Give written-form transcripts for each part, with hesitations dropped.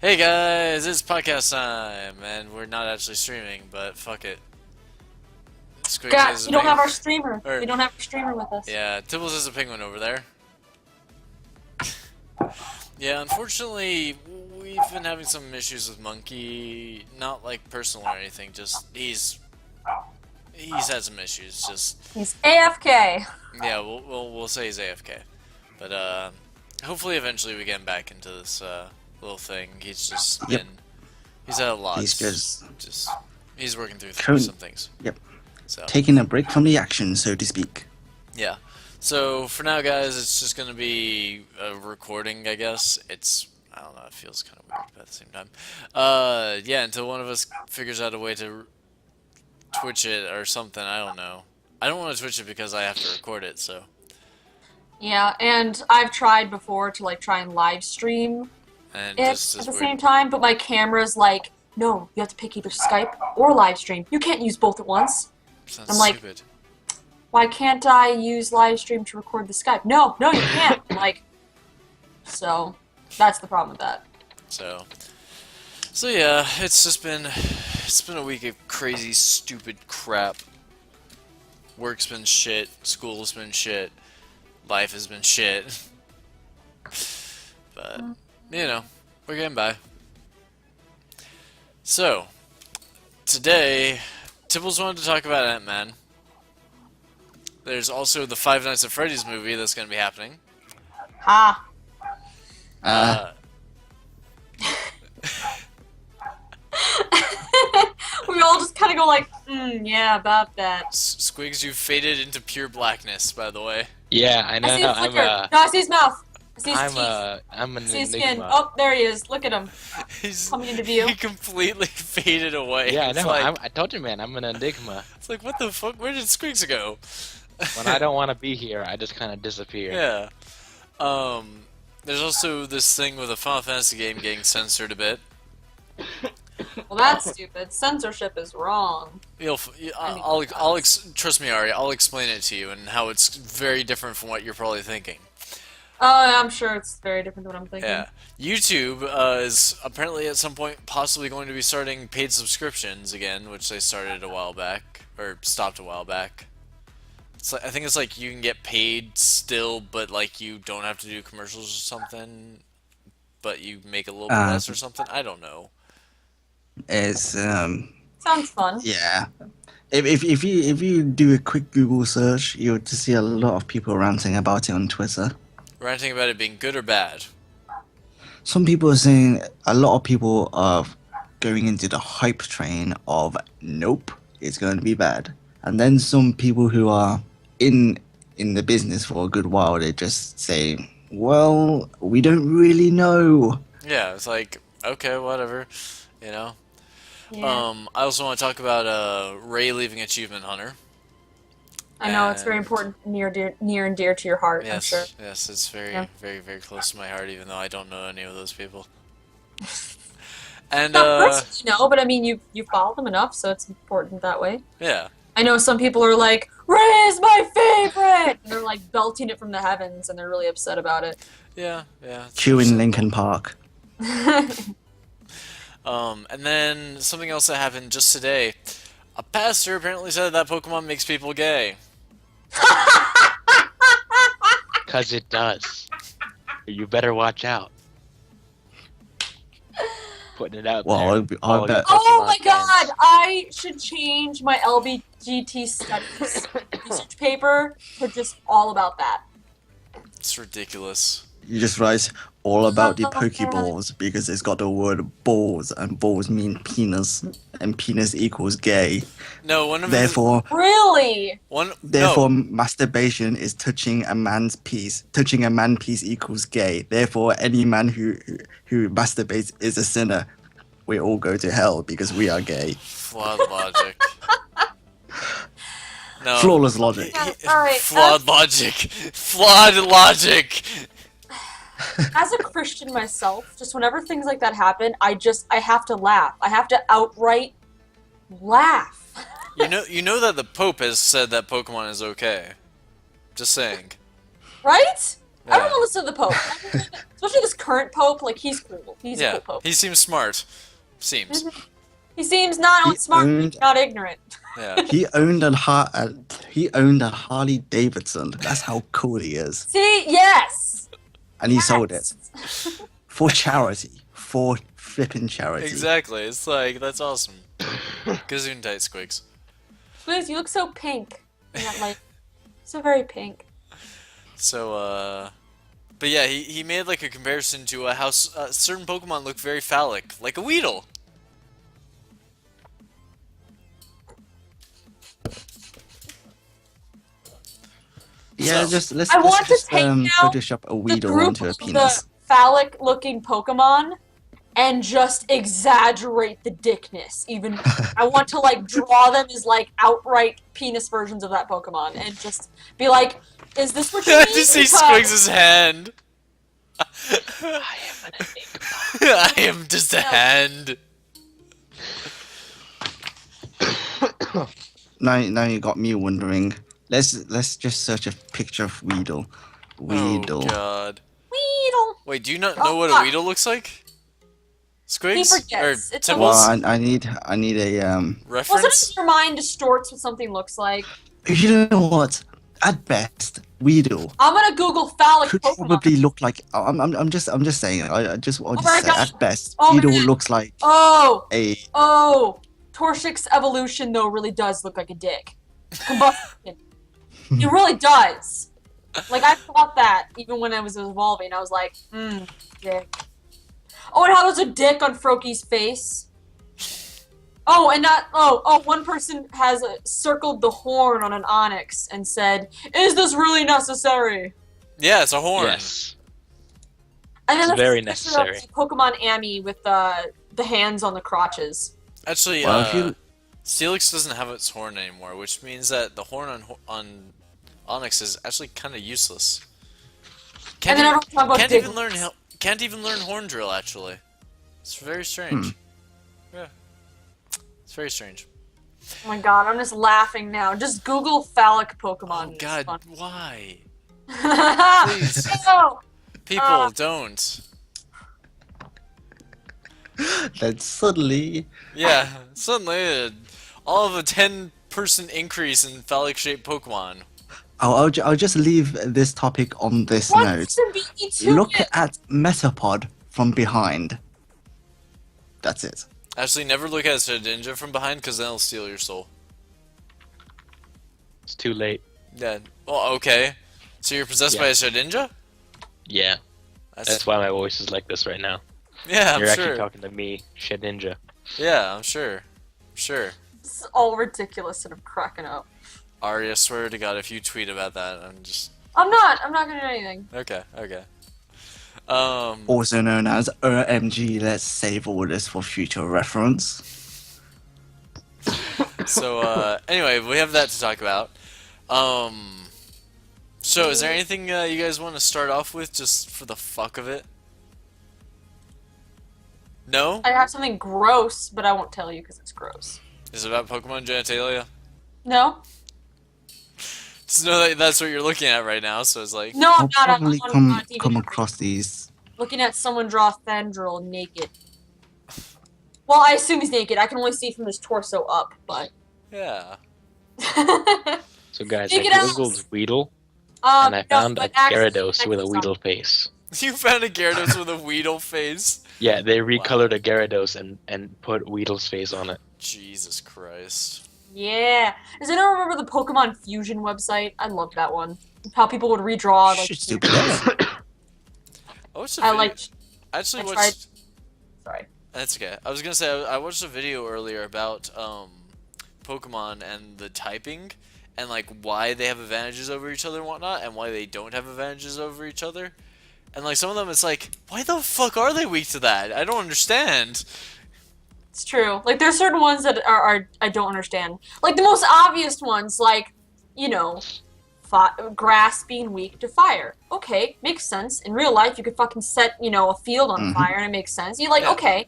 Hey guys, it's podcast time, and we're not actually streaming, but fuck it. Squigs God, is a we don't penguin. have our streamer. Or, We don't have our streamer with us. yeah, Tibbles is a penguin over there. Yeah, unfortunately, we've been having some issues with Monkey. Not like personal or anything, just he's had some issues. Just He's AFK. yeah, we'll say he's AFK, but hopefully eventually we get him back into this little thing. He's just Yep. he's had a lot. He's just Just he's working through current, some things. yep, So taking a break from the action, so to speak. yeah. So for now, guys, it's just gonna be a recording, I guess. I don't know. It feels kind of weird, but at the same time, yeah. Until one of us figures out a way to Twitch it or something. I don't know. I don't want to Twitch it because I have to record it. So Yeah, and I've tried before to try and live stream and it just at as the weird. same time, but my camera's like, no, you have to pick either Skype or live stream. You can't use both at once. Sounds I'm like, stupid. why can't I use live stream to record the Skype? No, you can't. So that's the problem with that. So yeah, it's been a week of crazy, stupid crap. Work's been shit. School's been shit. Life has been shit. But you know, we're getting by. So today, Tibbles wanted to talk about Ant-Man. There's also the Five Nights at Freddy's movie that's going to be happening. Ha. Uh, We all just kind of go like, yeah, about that. Squigs, you faded into pure blackness, by the way. Yeah, I I know. see a flicker. No, I see his mouth. I see his teeth. I'm an I see his skin. enigma. Oh, there he is. Look at him. He's Coming into view. He completely faded away. Yeah, I It's know. like, I told you, man. I'm an enigma. it's like, what the fuck? Where did Squigs go? When I don't want to be here, I just kind of disappear. Yeah. There's also this thing with a Final Fantasy game getting censored a bit. Well, that's stupid. Censorship is wrong. Trust me, Ari. I'll explain it to you and how it's very different from what you're probably thinking. Oh, I'm sure it's very different than what I'm thinking. Yeah. YouTube is apparently at some point possibly going to be starting paid subscriptions again, which they started a while back or stopped a while back. It's like, I think it's like you can get paid still, but like you don't have to do commercials or something, but you make a little bit Uh, less or something. I don't know. it's Sounds fun. yeah. If you do a quick Google search, you'll just see a lot of people ranting about it on Twitter. Ranting about it being good or bad. Some people are saying a lot of people are going into the hype train of nope, it's going to be bad, and then some people who are in the business for a good while, they just say, well, we don't really know. Yeah, it's like okay, whatever, you know. Yeah. I also want to talk about Ray leaving Achievement Hunter. I know it's very and- important, near and dear to your heart. I'm Yes, sure. yes, it's very, Yeah. very, very close to my heart, even though I don't know any of those people. And Not personally, no, but I mean, you follow them enough, so it's important that way. yeah, I know some people are like, "Ray's my favorite," and they're like belting it from the heavens, and they're really upset about it. yeah, yeah. it's Chew in understandable. Lincoln Park. And then something else that happened just today. A pastor apparently said that Pokemon makes people gay. Because it does. You better watch out. Putting it out Well, there. I All you bet- Oh my Pokemon god! fans. I should change my LBGT studies research paper to just all about that. It's ridiculous. You just write all about the Oh, God. Pokeballs because it's got the word balls, and balls mean penis, and penis equals gay. No, one of Therefore, Really? Therefore, no, masturbation is touching a man's piece. Touching a man piece equals gay. Therefore, any man who masturbates is a sinner. We all go to hell because we are gay. flawed logic. No, Flawless logic. Yeah, alright, flawed logic. Flawed logic. As a Christian myself, just whenever things like that happen, I have to laugh. I have to outright laugh. You know that the Pope has said that Pokemon is okay. Just saying. Right? Everyone listen to the Pope. Especially this current Pope, like, he's cool. He's a cool Pope. He seems smart. Seems. He seems not smart, not ignorant. Yeah. He owned a Harley Davidson. That's how cool he is. See, yes. And he sold it for charity. For flipping charity. Exactly. It's like, that's awesome. Gazoon tight, Squigs. Please, you look so pink. In that light. So very pink. So, but yeah, he made like a comparison to how certain Pokemon look very phallic, like a Weedle. Yeah, So- let's I want to just take now Photoshop a The Weedle group onto a of penis. the phallic-looking Pokemon and just exaggerate the dickness. Even I want to like draw them as like outright penis versions of that Pokemon and just be like, "Is this what you I mean?" just see Because- Squigs' hand. I am an enigma. I am just a hand. Now you got me wondering. Let's just search a picture of Weedle. Weedle. Oh god. Weedle. Wait, do you not know what a fuck. Weedle looks like? Squigs? He forgets. Or It's a Timbals? Well, I need a Wasn't Reference? it your mind distorts what something looks like? You know what? At best, Weedle I'm gonna Google phallic could Pokemon. probably look like. I'm just saying. I'll just my say God. at best, Oh my Weedle God. looks like Oh, a. Torchic's evolution though really does look like a dick. Combustion. It really does. Like I thought that even when I was evolving, I was like, dick. Oh, and how there's a dick on Froaky's face. Oh, and not. One person has circled the horn on an Onyx and said, "Is this really necessary?" Yeah, it's a horn. Yes. And then It's there's very a picture of necessary. Pokemon Amy with the hands on the crotches. Actually, Well, if you- Steelix doesn't have its horn anymore, which means that the horn on Onyx is actually kind of useless. And then everyone talk about can't Dig- even learn can't even learn Horn Drill actually. It's very strange. Yeah, it's very strange. Oh my god, I'm just laughing now. Just Google phallic Pokemon. Oh It's God, fun. why? Please. Please. No. People don't. Then suddenly, Yeah, suddenly all of a 10% increase in phallic-shaped Pokemon. I'll just leave this topic on this What's note. the BE2 Look bit? at Metapod from behind. That's it. Actually, never look at Shedinja from behind, because then it'll steal your soul. It's too late. Yeah. Well, okay. So you're possessed Yeah. by a Shedinja? Yeah. That's why my voice is like this right now. Yeah, I'm You're sure. actually talking to me, Shed Ninja. Yeah, I'm sure. Sure. This is all ridiculous and I'm cracking up. Ari, I swear to God, if you tweet about that, I'm just... I'm not gonna do anything. Okay, okay. Also known as OMG, let's save all this for future reference. So, anyway, we have that to talk about. So is there anything you guys want to start off with, just for the fuck of it? No? I have something gross, but I won't tell you because it's gross. Is it about Pokemon genitalia? No? Just know that that's what you're looking at right now, so it's like... No, I'm I'll not. I'm probably on TV. come across these. Looking at someone draw Thandril naked. Well, I assume he's naked. I can only see from his torso up, but... Yeah. So guys, Take I it out. googled Weedle, and I found a Gyarados with a Weedle face. You found a Gyarados with a Weedle face? Yeah, they recolored a Gyarados and put Weedle's face on it. Jesus Christ. Yeah. Does anyone remember the Pokemon Fusion website? I loved that one. How people would redraw like. Shit, stupid ass. I watched a I video... liked. Actually I watched... tried- Sorry. That's okay. I was gonna say, I watched a video earlier about, Pokemon and the typing, and, like, why they have advantages over each other and whatnot, and why they don't have advantages over each other. And, like, some of them, it's like, why the fuck are they weak to that? I don't understand. It's true. Like there's certain ones that are I don't understand. Like the most obvious ones, like grass being weak to fire. Okay, makes sense. In real life, you could fucking set a field on fire and it makes sense. You're like, Yeah. okay,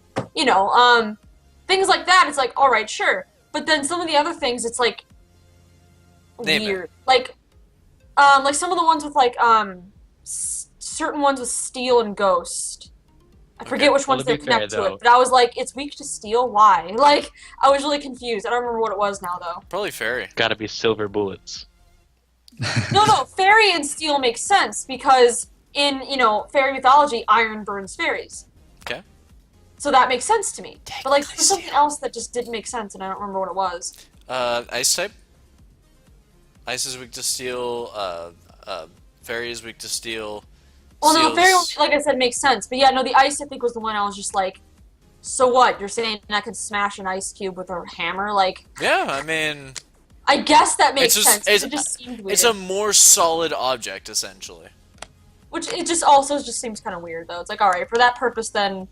things like that. It's like, all right, sure. But then some of the other things, it's like Name it. weird. Like some of the ones with like certain ones with steel and ghost. I forget Okay. which Well, ones to they be fair, connect to though- it, but I was like, it's weak to steel? Why? Like, I was really confused. I don't remember what it was now, though. Probably fairy. Gotta be silver bullets. No, fairy and steel makes sense because in, fairy mythology, iron burns fairies. Okay. So that makes sense to me. But, like, Technically there's something steel. else that just didn't make sense, and I don't remember what it was. Ice type. Ice is weak to steel. Fairy is weak to steel. Well, no, the fairy one, Steel's- like I said, makes sense. But yeah, no, the ice, I think, was the one I was just like, so what? You're saying I could smash an ice cube with a hammer? Like, Yeah, I mean, I guess that makes It's just- sense. it's- It just seemed weird. it's a more solid object, essentially. Which it just also just seems kind of weird, though. It's like, alright, for that purpose, then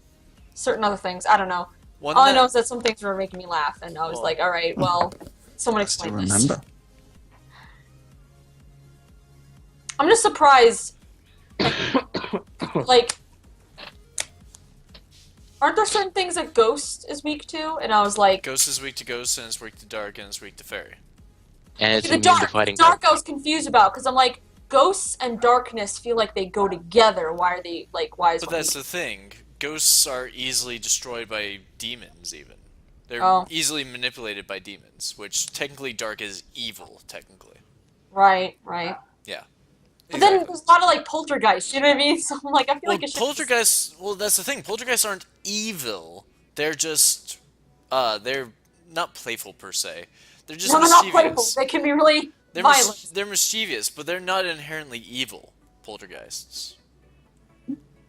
certain other things, I don't know. One All I that- know is that some things were making me laugh, and I was Well- like, alright, well, someone I still explain this. remember. I'm just surprised. Like, aren't there certain things that Ghost is weak to? And I was like, Ghost is weak to ghost, and it's weak to dark, and it's weak to fairy. And it's the immune to dark, fighting dark I was confused about, because I'm like, ghosts and darkness feel like they go together. Why are they, like, why is But one that's weak? the thing. Ghosts are easily destroyed by demons, even. They're Oh. easily manipulated by demons, which technically dark is evil, technically. Right. Yeah. But then Exactly. there's a lot of, like, poltergeists, you know what I mean? So I'm like, I feel Well, like it should poltergeists. Well, that's the thing. Poltergeists aren't evil. They're just, they're not playful per se. They're just No, they're not mischievous. playful. They can be really They're, violent. they're mischievous, but they're not inherently evil. Poltergeists.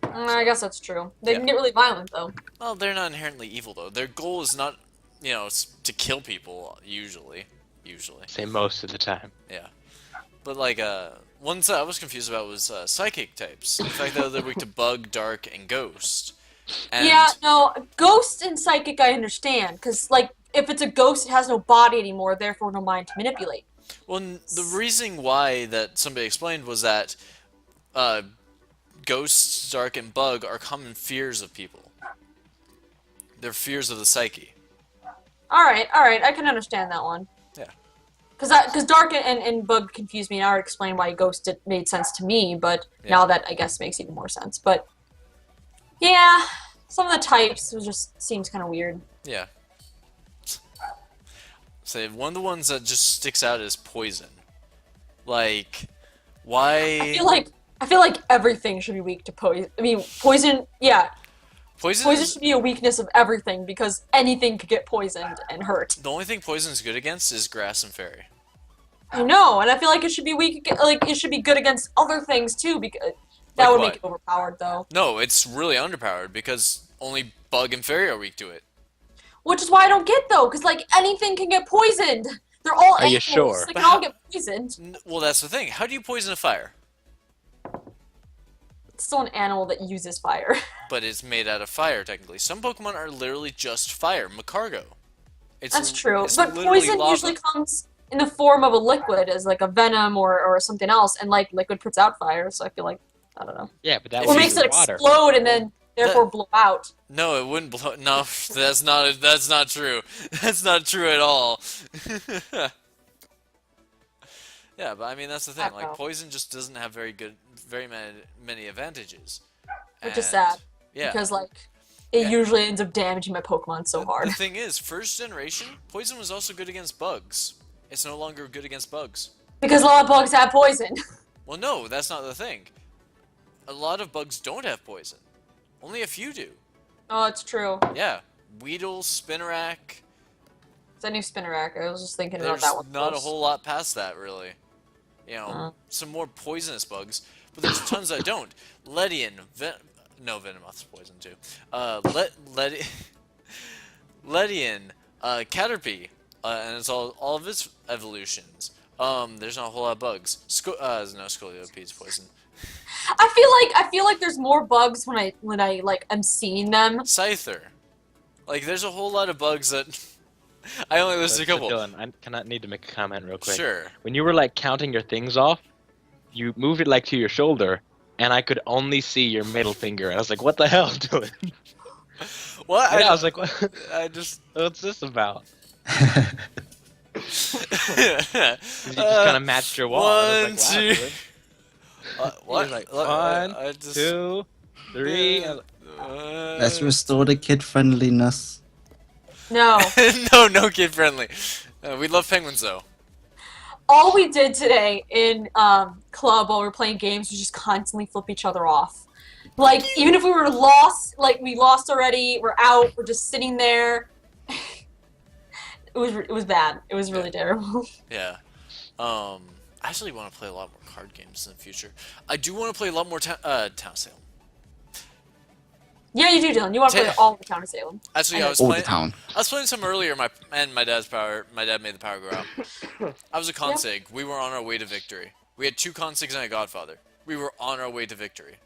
I guess that's true. They Yeah. can get really violent, though. Well, they're not inherently evil though. Their goal is not, to kill people usually. Say most of the time. Yeah. But like, ones that I was confused about was psychic types. The fact that they're weak to bug, dark, and ghost. And Yeah, no, ghost and psychic I understand, because, like, if it's a ghost, it has no body anymore, therefore no mind to manipulate. well, the reasoning why that somebody explained was that ghosts, dark, and bug are common fears of people. They're fears of the psyche. Alright, I can understand that one. Yeah. Because dark and bug confused me, and I already explained why ghost made sense to me, but Yeah. now that, I guess, makes even more sense. But, yeah, some of the types just seems kind of weird. Yeah. Say one of the ones that just sticks out is poison. Like, why? I feel like everything should be weak to poison. I mean, poison, yeah. Poison Poison is, should be a weakness of everything because anything could get poisoned and hurt. the only thing poison's good against is grass and fairy. I know, and I feel like it should be it should be good against other things too, because that Like would what? make it overpowered though. No, it's really underpowered because only bug and fairy are weak to it. Which is why I don't get though, because like anything can get poisoned. They're all Are you animals. sure? They But can all how- get poisoned. Well, that's the thing. How do you poison a fire? It's still an animal that uses fire. But it's made out of fire, technically. Some Pokemon are literally just fire. Macargo. It's That's true. it's But literally poison lava. usually comes in the form of a liquid, as like a venom or something else, and like liquid puts out fire. So I feel like I don't know. Yeah, but that If Or would you- makes be it water. explode and then therefore blow out. No, it wouldn't blow. No, that's not true. That's not true at all. Yeah, but I mean that's the thing. I don't Like know. poison just doesn't have very many advantages. Which is And- sad. Yeah. Because like it Yeah. usually ends up damaging my Pokemon so hard. The thing is, first generation, poison was also good against bugs. It's no longer good against bugs. Because a lot of bugs have poison. Well, no, that's not the thing. A lot of bugs don't have poison. Only a few do. Oh, it's true. Yeah. Weedle, Spinarak. It's a new Spinnerack. I was just thinking about There's that one. not a first. whole lot past that, really. Some more poisonous bugs, but there's tons that don't. Ledian, no, Venomoth's poison too. Ledian, Caterpie, and it's all of its evolutions. There's not a whole lot of bugs. No, Scoliopede's poison. I feel like there's more bugs when I like am seeing them. Scyther. Like, there's a whole lot of bugs that I only listed a So, couple. Dylan, I cannot need to make a comment real quick. Sure. When you were like counting your things off, you moved it like to your shoulder, and I could only see your middle finger. I was like, "What the hell, Dylan?" What? I was like, what? I just. "What's this about?" you You just kind of matched your wall. and I was like, wow, One, Dylan. What? He's like, Look, 1, I just- 2, 3. And Let's restore the kid friendliness. No. no kid friendly. We love penguins though. All we did today in club while we were playing games was just constantly flip each other off. Like, even if we were lost, like we lost already, we're out, we're just sitting there. It was bad. It was really terrible. Yeah. I actually want to play a lot more card games in the future. I do want to play a lot more Town Salem. Yeah, you do, Dylan. You want to play all the Town of Salem. Actually, I I was All the playing. town. I was playing some earlier. My dad's power. My dad made the power go out. I was a consig. We were on our way to victory. We had 2 consigs and a godfather. We were on our way to victory.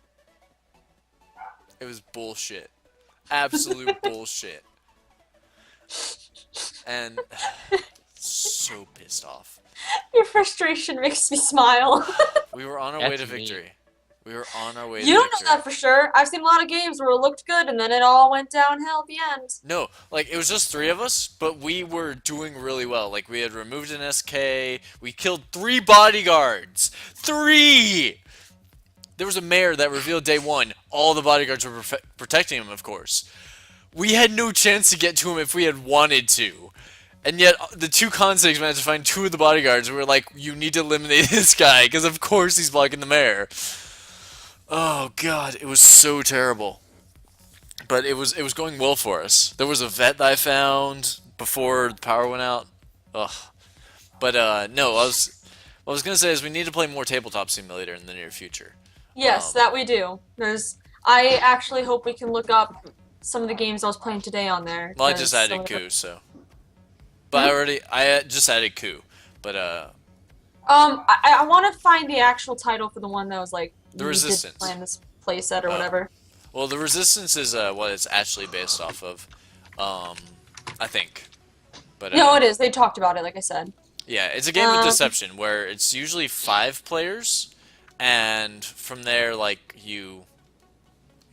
It was bullshit. Absolute bullshit. And so pissed off. Your frustration makes me smile. We were on our way That's to me. victory. We were on our way to You don't victory. know that for sure. I've seen a lot of games where it looked good and then it all went downhill at the end. No, like it was just 3 of us, but we were doing really well. Like we had removed an SK, we killed 3 bodyguards. 3! There was a mayor that revealed day 1. All the bodyguards were protecting him, of course. We had no chance to get to him if we had wanted to. And yet, the 2 consigs managed to find 2 of the bodyguards. We were like, you need to eliminate this guy, because of course he's blocking the mayor. Oh god, it was so terrible. But it was going well for us. There was a vet that I found before the power went out. Ugh. But no, what I was gonna say is we need to play more Tabletop Simulator in the near future. Yes, that we do. I actually hope we can look up some of the games I was playing today on there. Well, I just 'cause added some of Coup, so. But I just added Coup. But I want to find the actual title for the one that was like The you did Resistance. plan this playset or whatever. well, the Resistance is what it's actually based off of. I think. But No, it is. They talked about it, like I said. yeah, it's a game of deception where it's usually 5 players, and from there, like you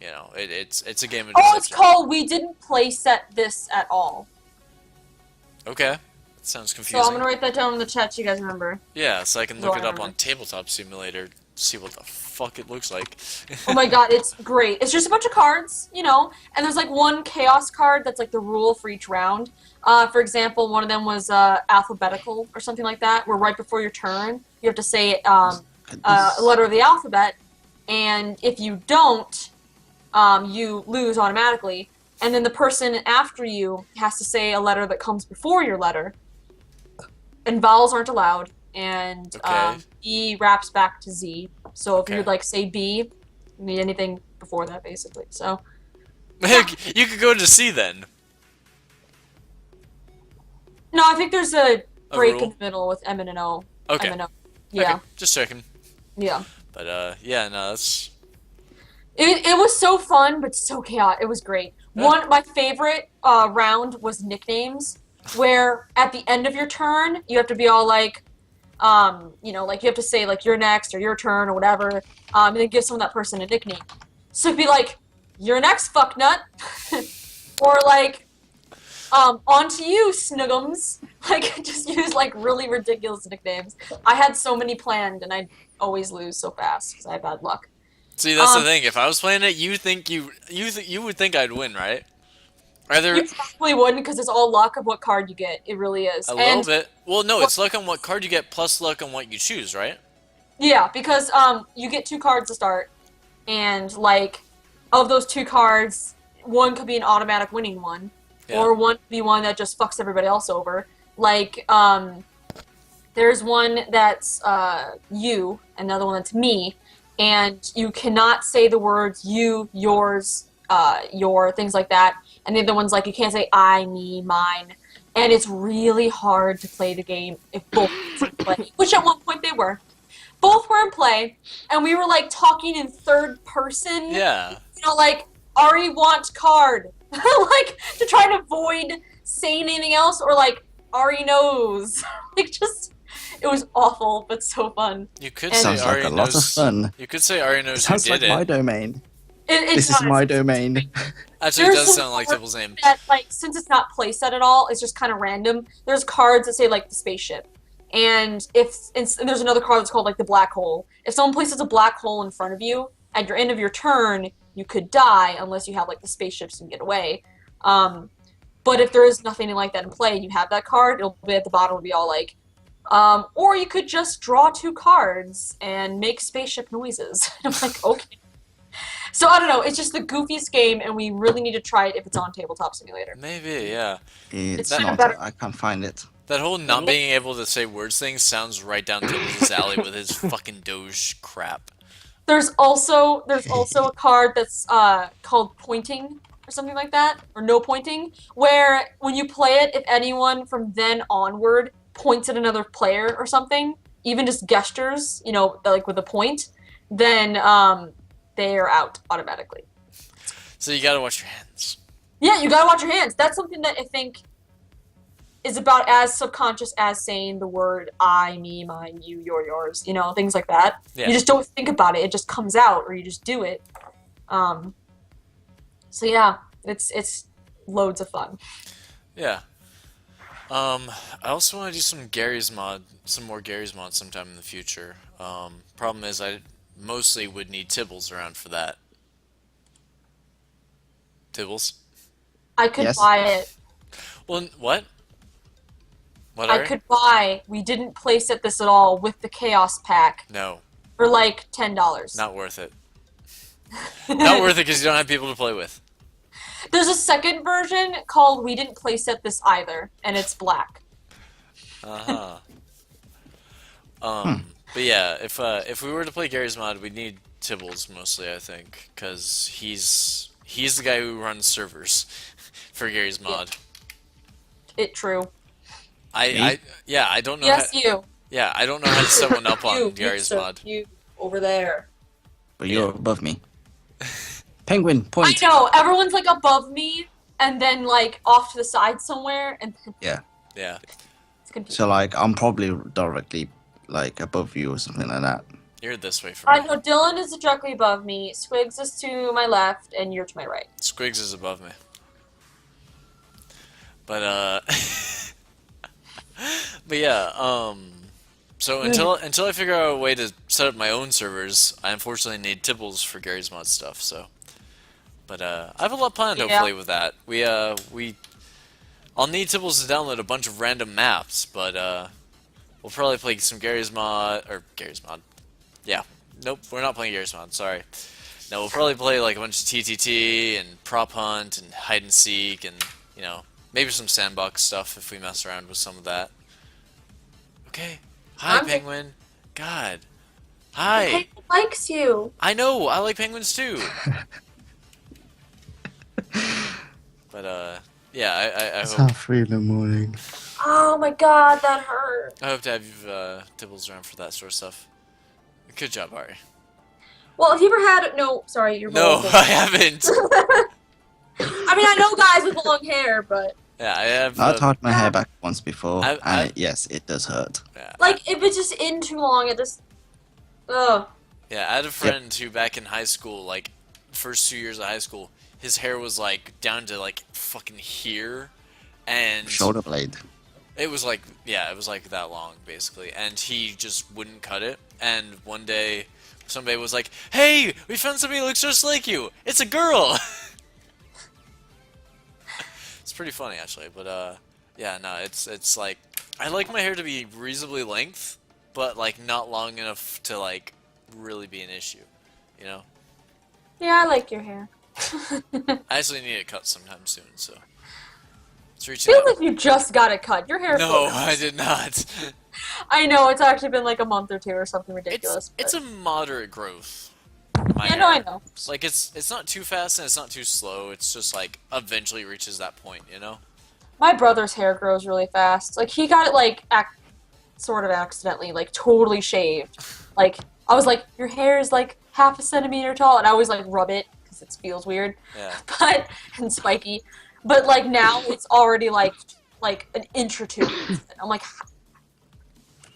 know, it's a game of deception. Oh, it's called We Didn't Playset This at All. Okay, that sounds So confusing. I'm gonna write that down in the chat so you guys remember. Yeah, so I can So look I it up on remember. Tabletop Simulator, see what the fuck it looks like. Oh my god, it's great. It's just a bunch of cards, you know, and there's like one chaos card that's like the rule for each round. For example, one of them was alphabetical or something like that, where right before your turn, you have to say a letter of the alphabet, and if you don't, you lose automatically. And then the person after you has to say a letter that comes before your letter. And vowels aren't allowed. And Okay. E wraps back to Z. So if Okay. you'd like say B, you need anything before that basically. So You could go to C then. no, I think there's a break rule? in the middle with M and an O. Okay. M and O. Yeah, Okay, just checking. yeah. But yeah, no, that's It was so fun, but so chaotic. It was great. Yeah. My favorite round was nicknames, where at the end of your turn, you have to be all like, you know, like you have to say like you're next or your turn or whatever, and then give someone that person a nickname. So it'd be like, you're next, fucknut, or like, on to you, Snuggums. Like just use like really ridiculous nicknames. I had so many planned, and I always lose so fast because I have bad luck. see. That's the thing. If I was playing it, you would think I'd win, right? Are there You probably wouldn't because it's all luck of what card you get. It really is. a little bit? Well, no, it's luck on what card you get plus luck on what you choose, right? Yeah, because you get 2 cards to start, and like of those 2 cards, one could be an automatic winning one, Yeah. or one could be one that just fucks everybody else over. Like there's one that's you, another one that's me, and you cannot say the words you, yours, your, things like that. And the other one's like you can't say I, me, mine. And it's really hard to play the game if both are in play, which at one point they were. Both were in play, and we were like talking in third person. Yeah. You know, like Ari want card, like to try to avoid saying anything else, or like Ari knows. Like just, it was awful, but so fun. You could And- say Sounds like Ari a lot of knows. fun. You could say Ari knows who Sounds did like my it. domain. It This is does. my domain. Actually, it There's does some sound like cards Tipple's name. that, like, since it's not playset at all, it's just kind of random. There's cards that say like the spaceship, And and there's another card that's called like the black hole. If someone places a black hole in front of you at your end of your turn, you could die unless you have like the spaceships and get away. But if there is nothing like that in play and you have that card, it'll be at the bottom, it'll be all like, or you could just draw 2 cards and make spaceship noises. I'm like, okay. So I don't know, it's just the goofiest game, and we really need to try it if it's on Tabletop Simulator. Maybe, yeah. It's kinda not. better. I can't find it. That whole not being able to say words thing sounds right down Tibbs' alley with his fucking Doge crap. There's also a card that's called Pointing or something like that, or No Pointing, where when you play it, if anyone from then onward points at another player or something, even just gestures, you know, like with a point, then they are out automatically. So you gotta watch your hands. Yeah, you gotta watch your hands. That's something that I think is about as subconscious as saying the word I, me, mine, you, your, yours, you know, things like that. Yeah. You just don't think about it, it just comes out, or you just do it. So yeah, it's loads of fun. Yeah. I also want to do some more Gary's mod sometime in the future. Problem is I mostly would need Tibbles around for that. Tibbles? I could Yes. buy it. Well, what? What, I Ari? could buy. We didn't place at this at all with the Chaos Pack No, for like $10. not worth it. Not worth it because you don't have people to play with. There's a second version called We Didn't Place at This Either, and it's black. Uh-huh. But yeah, if we were to play Gary's mod, we'd need Tibbles mostly, I think, because he's the guy who runs servers for Gary's mod. True. I don't know. Yes, how, you. Yeah, I don't know how to set one up on You, Gary's sir, mod. You over there. But you're above me. Penguin, I point. know. Everyone's like above me, and then like off to the side somewhere, and Yeah. it's confusing. So like, I'm probably directly like above you or something like that. You're this way from I me. know Dylan is directly above me, Squigs is to my left, and you're to my right. Squigs is above me. But but yeah, so until I figure out a way to set up my own servers, I unfortunately need Tibbles for Gary's mod stuff, so. But I have a lot planned hopefully with that. I'll need Tibbles to download a bunch of random maps, but we'll probably play some Gary's mod. Yeah. Nope, we're not playing Gary's mod, sorry. No, we'll probably play like a bunch of TTT and Prop Hunt and Hide and Seek and, you know, maybe some sandbox stuff if we mess around with some of that. Okay. Hi, Penguin. God. Hi. Penguin likes you. I know, I like penguins too. But, yeah, I It's hope 3 in the morning. Oh my god, that hurt. I hope to have Tibbles around for that sort of stuff. Good job, Ari. Well, have you ever had no? Sorry, you're No, bald. I haven't. I mean, I know guys with long hair, but Yeah, I have. I tied my hair back once before, I- and yes, it does hurt. Yeah, like if it's just in too long, it just. Ugh. yeah, I had a friend who back in high school, like first 2 years of high school, his hair was like down to like fucking here, and Shoulder blade. it was like it was like that long basically, and he just wouldn't cut it. And one day, somebody was like, "Hey, we found somebody who looks just like you. It's a girl." It's pretty funny actually, but yeah, no, it's like I like my hair to be reasonably length, but like not long enough to like really be an issue, you know. Yeah, I like your hair. I actually need it cut sometime soon, so it's I reaching feel out. like you just got it cut. Your hair. No, flows. I did not. I know it's actually been like a month or two or something ridiculous. It's a but- moderate growth. My Yeah, no, I hair. know. Like it's not too fast and it's not too slow. It's just like eventually reaches that point, you know. My brother's hair grows really fast. Like he got it like sort of accidentally, like totally shaved. Like I was like, your hair is like half a centimeter tall, and I always like rub it because it feels weird, Yeah. but and spiky. But like now it's already like an inch or two. I'm like,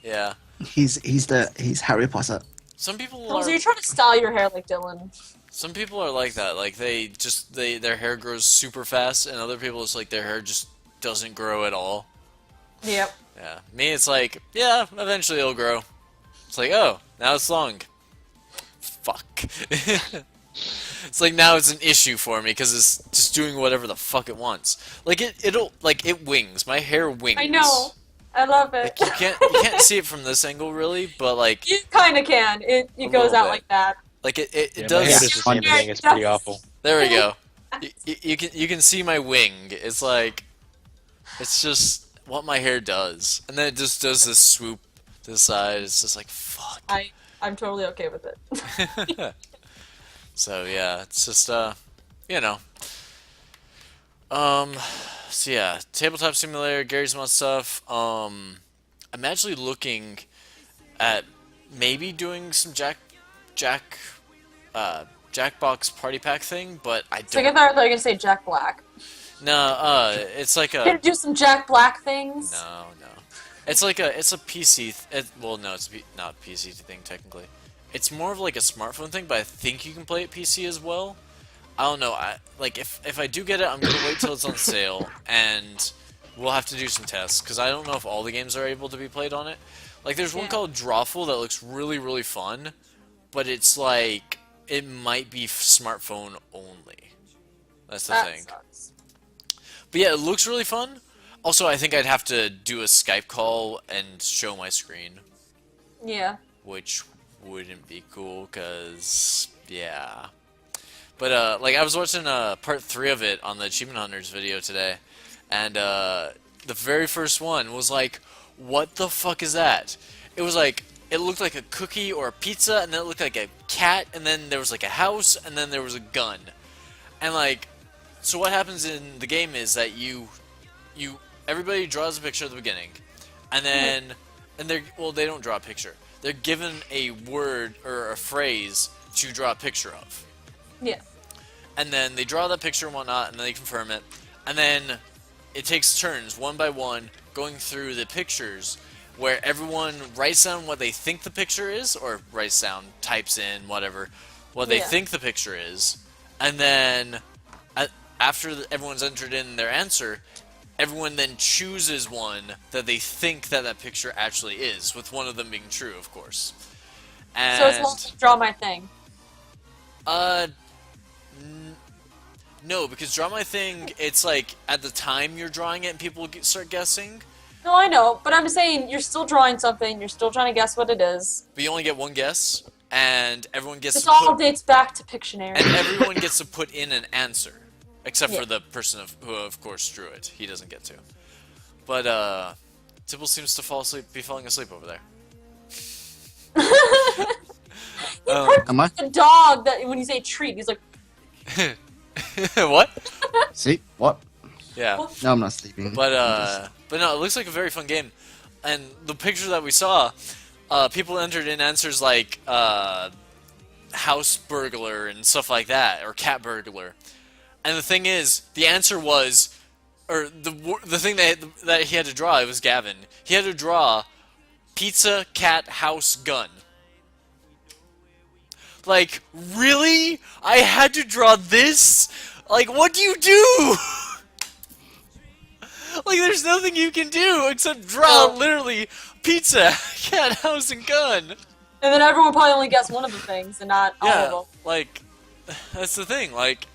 Yeah. He's Harry Potter. Some people so are. you're trying to style your hair like Dylan? Some people are like that. Like their hair grows super fast, and other people it's like their hair just doesn't grow at all. Yep. Yeah. Me, it's like, yeah, eventually it'll grow. It's like, oh, now it's long. Fuck. It's like now it's an issue for me because it's just doing whatever the fuck it wants. Like it wings. My hair wings. I know. I love it. Like you can't see it from this angle really, but like You kind of can. It goes little out bit. like that. like it Yeah, does. my hair does the same Yeah, thing. It's it does. pretty awful. There we go. You can see my wing. It's like it's just what my hair does, and then it just does this swoop to the side. It's just like fuck. I'm totally okay with it. So yeah, it's just you know. So yeah, tabletop simulator, Gary's Mod stuff. I'm actually looking at maybe doing some Jackbox party pack thing, but I So I don't. thought you were gonna say Jack Black. No, it's like Gonna a do some Jack Black things. no. It's like it's a PC. Well, no, it's not a PC thing technically. It's more of like a smartphone thing, but I think you can play it PC as well. I don't know. Like if I do get it, I'm gonna wait till it's on sale, and we'll have to do some tests because I don't know if all the games are able to be played on it. Like there's one Yeah. called Drawful that looks really fun, but it's like it might be smartphone only. That's the That thing. sucks. But yeah, it looks really fun. Also, I think I'd have to do a Skype call and show my screen, Yeah. which wouldn't be cool, cause yeah. But like I was watching part 3 of it on the Achievement Hunters video today, and the very first one was like, what the fuck is that? It was like it looked like a cookie or a pizza, and then it looked like a cat, and then there was like a house, and then there was a gun, and like. So what happens in the game is that everybody draws a picture at the beginning, and then they don't draw a picture. They're given a word or a phrase to draw a picture of, Yeah. and then they draw that picture and whatnot, and then they confirm it, and then it takes turns one by one going through the pictures where everyone writes down what they think the picture is, or writes down, types in whatever what they Yeah. think the picture is, and then. After everyone's entered in their answer, everyone then chooses one that they think that picture actually is, with one of them being true, of course. And So it's like draw my thing. No, because Draw My Thing, it's like at the time you're drawing it and people start guessing, No, I know, but I'm saying you're still drawing something. You're still trying to guess what it is. but you only get one guess, and everyone gets This to all put, dates back to Pictionary. and everyone gets to put in an answer, except Yeah. for the person who, of course, drew it. He doesn't get to. But Tibble seems to be falling asleep over there. Am I? The dog that when you say treat, he's like, What? See? What? Yeah. No, I'm not sleeping. But I'm just- but no, it looks like a very fun game. And the picture that we saw, people entered in answers like house burglar and stuff like that, or cat burglar. And the thing is, the answer was, or the thing that he had to draw, it was Gavin. He had to draw pizza, cat, house, gun. Like, really? I had to draw this? Like, what do you do? Like, there's nothing you can do except draw No. literally pizza, cat, house, and gun. and then everyone probably only guessed one of the things and not all Yeah, of them. like, that's the thing. Like,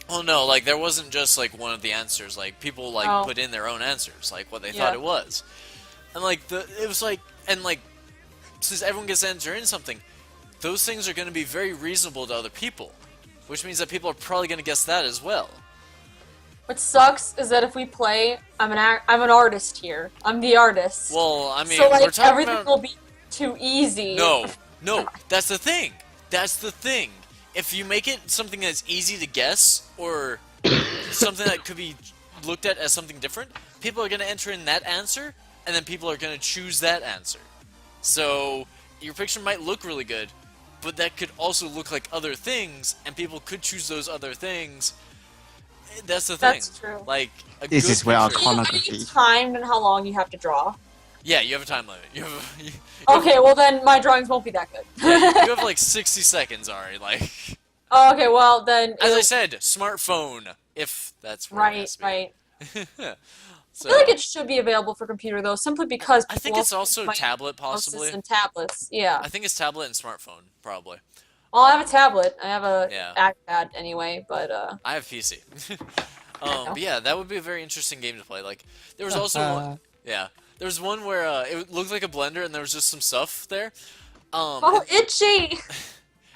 oh no, like, there wasn't just, like, one of the answers. Like, people, like, Oh. put in their own answers, like, what they Yeah. thought it was. And, like, it was like, and, like, since everyone gets to enter in something, those things are going to be very reasonable to other people. Which means that people are probably going to guess that as well. What sucks is that if we play, I'm an artist here. I'm the artist. Well, I mean, so we're like talking everything about... will be too easy. No, that's the thing. That's the thing. If you make it something that's easy to guess, or something that could be looked at as something different, people are going to enter in that answer, and then people are going to choose that answer. So, your picture might look really good, but that could also look like other things, and people could choose those other things. That's the thing. That's true. Like, a This good is where our picture- con- Are Pornography. you timed and how long you have to draw? Yeah, you have a time limit. You have, Okay, well then my drawings won't be that good. you have like 60 seconds, Ari. Like, Oh, okay, well then. as I said, smartphone. If that's where it has Right, to be. right. So I feel like it should be available for computer though, simply because I people think it's also might tablet houses possibly. and tablets. Yeah. I think it's tablet and smartphone probably. Well, I have a tablet. I have a Yeah. iPad anyway, but I have PC. know. But yeah, that would be a very interesting game to play. Like there was also one. Yeah, there was one where it looked like a blender and there was just some stuff there. Oh, itchy!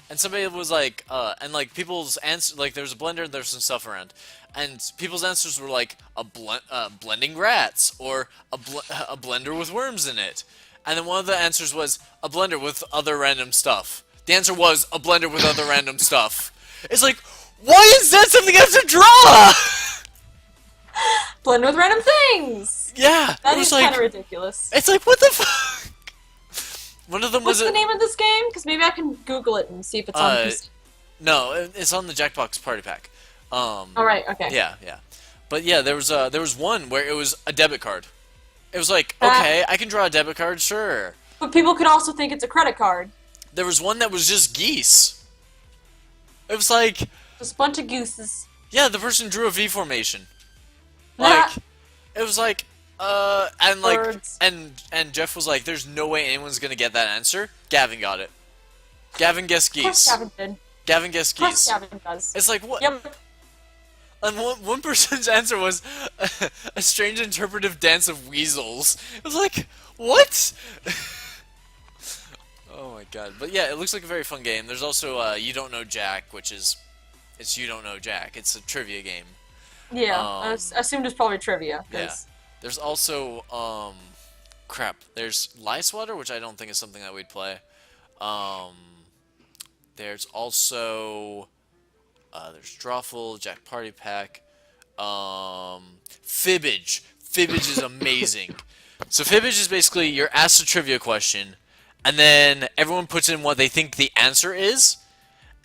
And somebody was like, and like people's answer, like there was a blender and there's some stuff around, and people's answers were like blending rats or a blender with worms in it, and then one of the answers was a blender with other random stuff. The answer was a blender with other random stuff. It's like, why is that something I have to draw? Blend with random things! Yeah, That it was is like, kind of ridiculous. it's like what the fuck. One of them What's was the name of this game? Because maybe I can Google it and see if it's on PC. No, it's on the Jackbox Party Pack. Alright, okay. Yeah, yeah. But yeah, there was one where it was a debit card. It was like, okay, I can draw a debit card, sure. But people could also think it's a credit card. There was one that was just geese. It was like, Just a bunch of gooses. yeah, the person drew a V formation. Like, it was like, and like, Birds. and Jeff was like, there's no way anyone's gonna get that answer. Gavin got it. Gavin guessed Of course geese. Gavin did. Gavin guessed Of course geese. Gavin does. It's like, what? Yep. And one person's answer was a strange interpretive dance of weasels. It was like, what? Oh my god. But yeah, it looks like a very fun game. There's also You Don't Know Jack, which is, it's You Don't Know Jack. It's a trivia game. Yeah, I assumed it's probably trivia. Yeah. 'cause- There's also, crap. There's Lie Swatter, which I don't think is something that we'd play. There's also, there's Drawful, Jack Party Pack, Fibbage. Fibbage is amazing. So Fibbage is basically you're asked a trivia question, and then everyone puts in what they think the answer is,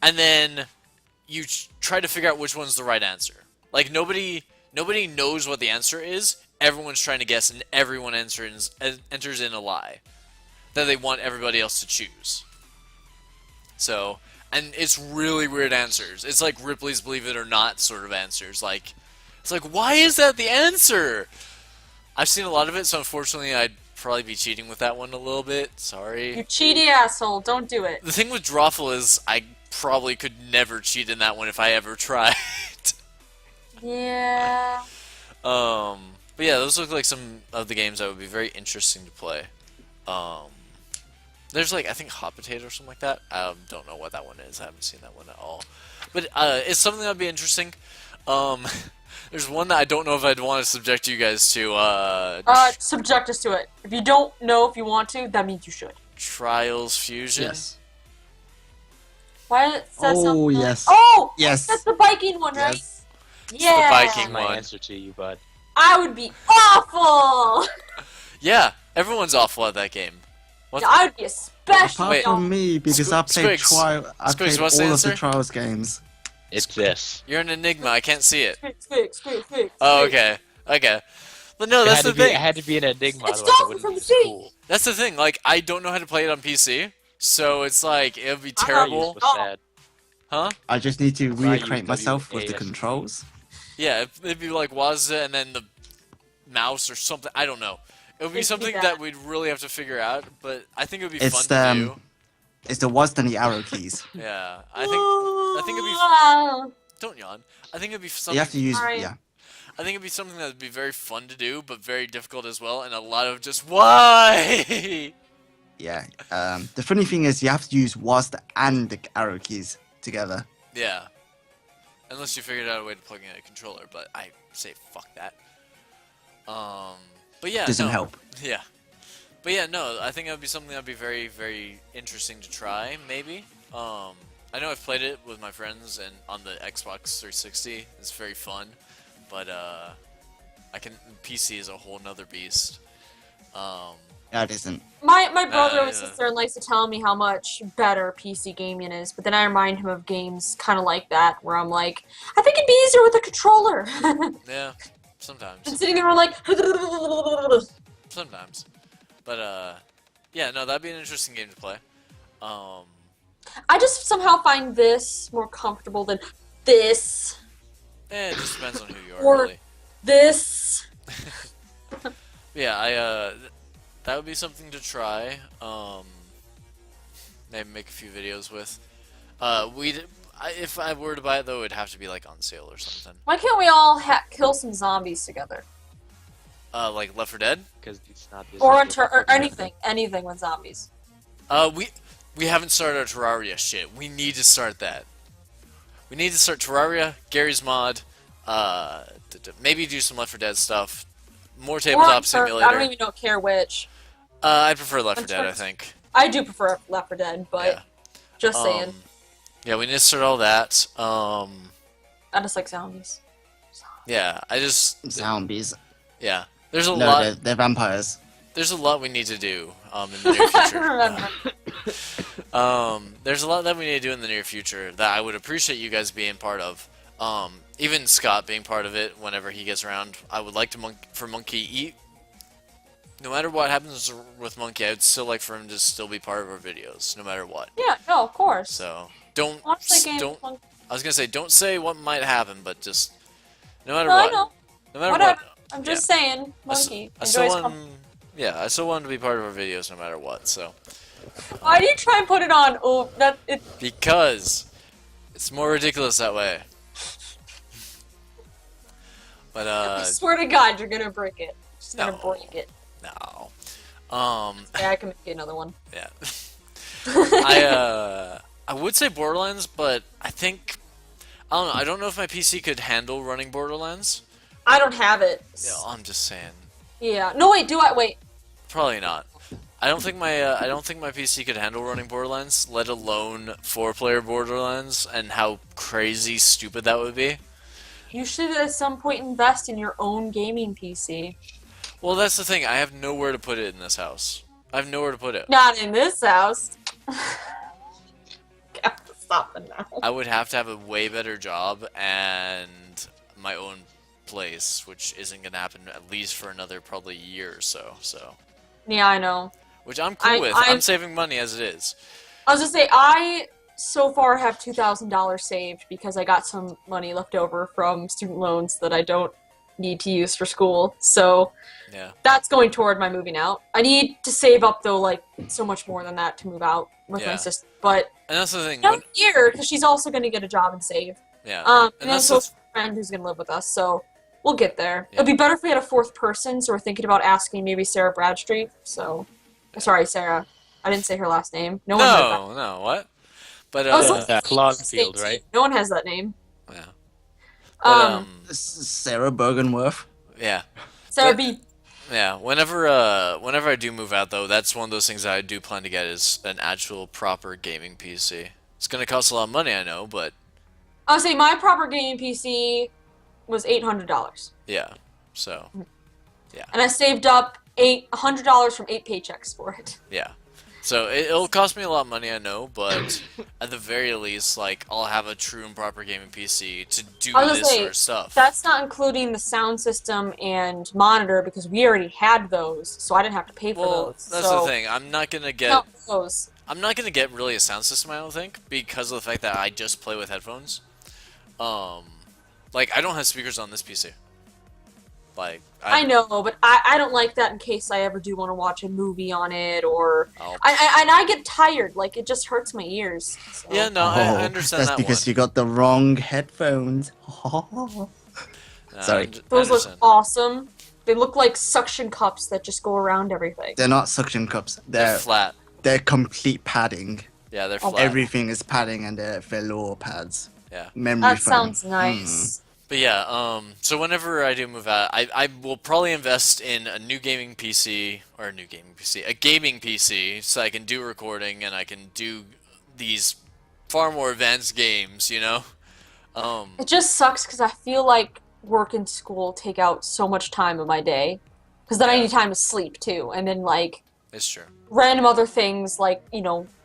and then you try to figure out which one's the right answer. Like nobody knows what the answer is. Everyone's trying to guess, and everyone enters in a lie that they want everybody else to choose. So, and it's really weird answers. It's like Ripley's Believe It or Not sort of answers. Like, it's like, why is that the answer? I've seen a lot of it, so unfortunately I'd probably be cheating with that one a little bit. Sorry. You cheaty asshole, don't do it. The thing with Drawful is I probably could never cheat in that one if I ever tried. Yeah. But yeah, those look like some of the games that would be very interesting to play. There's like, I think Hot Potato or something like that. I don't know what that one is. I haven't seen that one at all. But it's something that would be interesting. There's one that I don't know if I'd want to subject you guys to. Subject us to it. If you don't know if you want to, that means you should. Trials Fusion. Yes. Why it says Oh, something like- yes. Oh! Yes. That's the Viking one, right? Yes. Yeah. Viking My one. answer to you, bud. I would be awful! Yeah, everyone's awful at that game. What? I would be especially Apart Wait. from me, because I played Squigs. I Squigs, played what's the all of the answer? Trials games. It's this. You're an enigma. I can't see it. Fix. Oh, okay. Okay. But no, that's the It thing. had to be an enigma. It's otherwise it Dolphin wouldn't from be the sea. cool. That's the thing. Like, I don't know how to play it on PC, so it's like it would be I'm not terrible. Was Oh. sad. Huh? I just need to Try reacquaint myself with the WASD. controls. Yeah, it'd be like Wazza and then the mouse or something. I don't know. It would be It'd be something that. that we'd really have to figure out, but I think it would be It's fun to the it's the was and the arrow keys. do. Yeah, I think it'd be. Wow. Don't yawn. I think it'd be You something. have to use Alright. yeah. I think it'd be something that would be very fun to do, but very difficult as well, and a lot of just why. Yeah. The funny thing is you have to use was and the arrow keys together. Yeah. Unless you figured out a way to plug in a controller, but I say fuck that. But yeah, Doesn't no. help. Yeah. But yeah, no, I think it would be something that would be very, very interesting to try, maybe. I know I've played it with my friends and on the Xbox 360. It's very fun. But PC is a whole nother beast. Yeah, it isn't. My brother and yeah. sister likes to tell me how much better PC gaming is, but then I remind him of games kind of like that, where I'm like, I think it'd be easier with a controller. Yeah, sometimes. and sitting there like, Sometimes. But yeah, no, that'd be an interesting game to play. I just somehow find this more comfortable than this. It just depends on who you are, Or- really. This. Yeah, that would be something to try. Maybe make a few videos with. If I were to buy it though, it'd have to be like on sale or something. Why can't we all kill some zombies together? Like Left 4 Dead. Because it's not. Or anything with zombies. We haven't started our Terraria shit. We need to start that. We need to start Terraria, Gary's mod, maybe do some Left 4 Dead stuff, more tabletop simulator. I don't even care which. I prefer Left 4 Dead, I think. I do prefer Left 4 Dead, but Yeah. just saying. Yeah, we need to start all that. I just like zombies. Yeah, Zombies. yeah. There's a No, lot. they're vampires. There's a lot we need to do in the near future. Remember. There's a lot that we need to do in the near future that I would appreciate you guys being part of. Even Scott being part of it whenever he gets around. I would like for Monkey eat. No matter what happens with Monkey, I would still like for him to still be part of our videos, no matter what. Yeah, no, of course. So don't. I was gonna say don't say what might happen, but just no matter No, what. I know. No matter Whatever. what. I'm just saying, Monkey I still enjoys want. Yeah, I still want him to be part of our videos no matter what. So. Why do you try and put it on? Oh, Because it's more ridiculous that way. But I swear to God, you're gonna break it. Just gonna No. break it. no. Yeah, I can make you another one. Yeah. I would say Borderlands, but I think I don't know. I don't know if my PC could handle running Borderlands. I don't have it. Yeah, I'm just saying. Yeah. No, wait. Do I? Wait. Probably not. I don't think my PC could handle running Borderlands, let alone 4-player Borderlands, and how crazy stupid that would be. You should at some point invest in your own gaming PC. Well, that's the thing. I have nowhere to put it in this house. I have nowhere to put it. Not in this house. Stop it now. I would have to have a way better job and my own place, which isn't gonna happen at least for another probably year or so. So, Yeah, I know. which I'm cool with. I'm saving money as it is. I was gonna say I so far have $2,000 saved because I got some money left over from student loans that I don't need to use for school. So Yeah. that's going toward my moving out. I need to save up though, like so much more than that to move out with my Yeah. sister. But And that's the thing. not here because she's also going to get a job and save. Yeah. And and then that's so the, a friend who's going to live with us. So we'll get there. Yeah. It'd be better if we had a fourth person. So we're thinking about asking maybe Sarah Bradstreet. So sorry, Sarah. I didn't say her last name. No one. no, what? But Oh, so- Clogfield, right? No one has that name. yeah. But, Sarah Bergenworth. yeah. Sarah but- B. Yeah, whenever I do move out though, that's one of those things that I do plan to get is an actual proper gaming PC. It's gonna cost a lot of money, I know, but I'll say my proper gaming PC was $800, yeah. So, and I saved up $100 from 8 paychecks for it. yeah. So it'll cost me a lot of money, I know, but at the very least, like I'll have a true and proper gaming PC to do I was gonna this say, sort of stuff. That's not including the sound system and monitor because we already had those, so I didn't have to pay for Well, those. that's so the thing. I'm not gonna get count those. really a sound system, I don't think, because of the fact that I just play with headphones. Like I don't have speakers on this PC. Like I know, but I don't like that in case I ever do want to watch a movie on it, or I'll- I get tired. Like it just hurts my ears. So. Yeah, no, I understand that's that because one. you got the wrong headphones. No, Sorry. I Those look understand. awesome. They look like suction cups that just go around everything. They're not suction cups. They're They're flat. they're complete padding. Yeah, they're Oh, flat. Everything is padding and they're velour pads. Yeah. Memory That foam. sounds nice. But yeah, so whenever I do move out, I will probably invest in a new gaming PC, or a gaming PC, so I can do recording and I can do these far more advanced games, you know? It just sucks because I feel like work and school take out so much time of my day. Because then I Yeah. need time to sleep too, and then like It's true. random other things like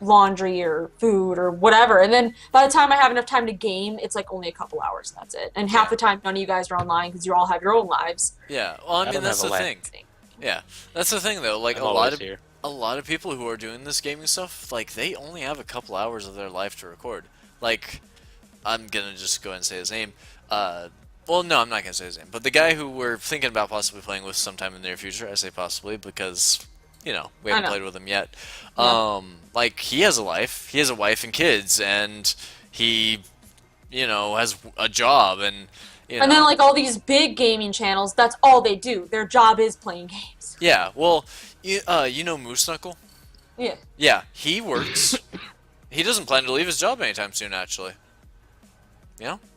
laundry or food or whatever. And then by the time I have enough time to game, it's like only a couple hours. That's it. And half the time, none of you guys are online because you all have your own lives. Yeah, well, I mean, don't that's have the a thing. Yeah, that's the thing, though. Like, I'm always here. a lot of people who are doing this gaming stuff, like, they only have a couple hours of their life to record. Like, I'm gonna just go ahead and say his name. Well, no, I'm not gonna say his name, but the guy who we're thinking about possibly playing with sometime in the near future. I say possibly because, we I haven't know. played with him yet. Yeah. Like he has a life. He has a wife and kids, and he, has a job, and And then like all these big gaming channels, that's all they do. Their job is playing games. yeah. Well, you know Moose Knuckle? Yeah. Yeah, he works. He doesn't plan to leave his job anytime soon, actually.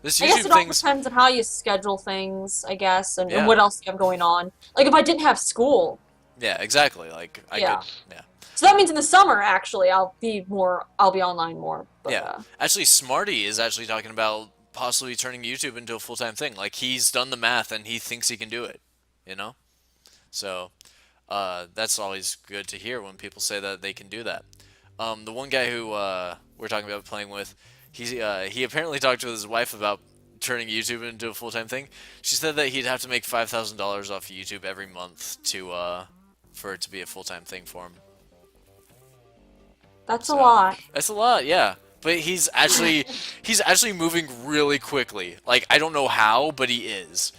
This I guess YouTube it all thing's. depends on how you schedule things, I guess, and Yeah. what else you have going on. Like if I didn't have school, Yeah, exactly. Like I Yeah. could. Yeah. so that means in the summer actually I'll be online more. But, Yeah. Actually, Smarty is actually talking about possibly turning YouTube into a full-time thing. Like he's done the math and he thinks he can do it. You know. So, that's always good to hear when people say that they can do that. The one guy who we're talking about playing with, he apparently talked to his wife about turning YouTube into a full-time thing. She said that he'd have to make $5,000 off of YouTube every month to for it to be a full-time thing for him. that's So, a lot. That's a lot, yeah. But he's actually moving really quickly. Like I don't know how, but he is.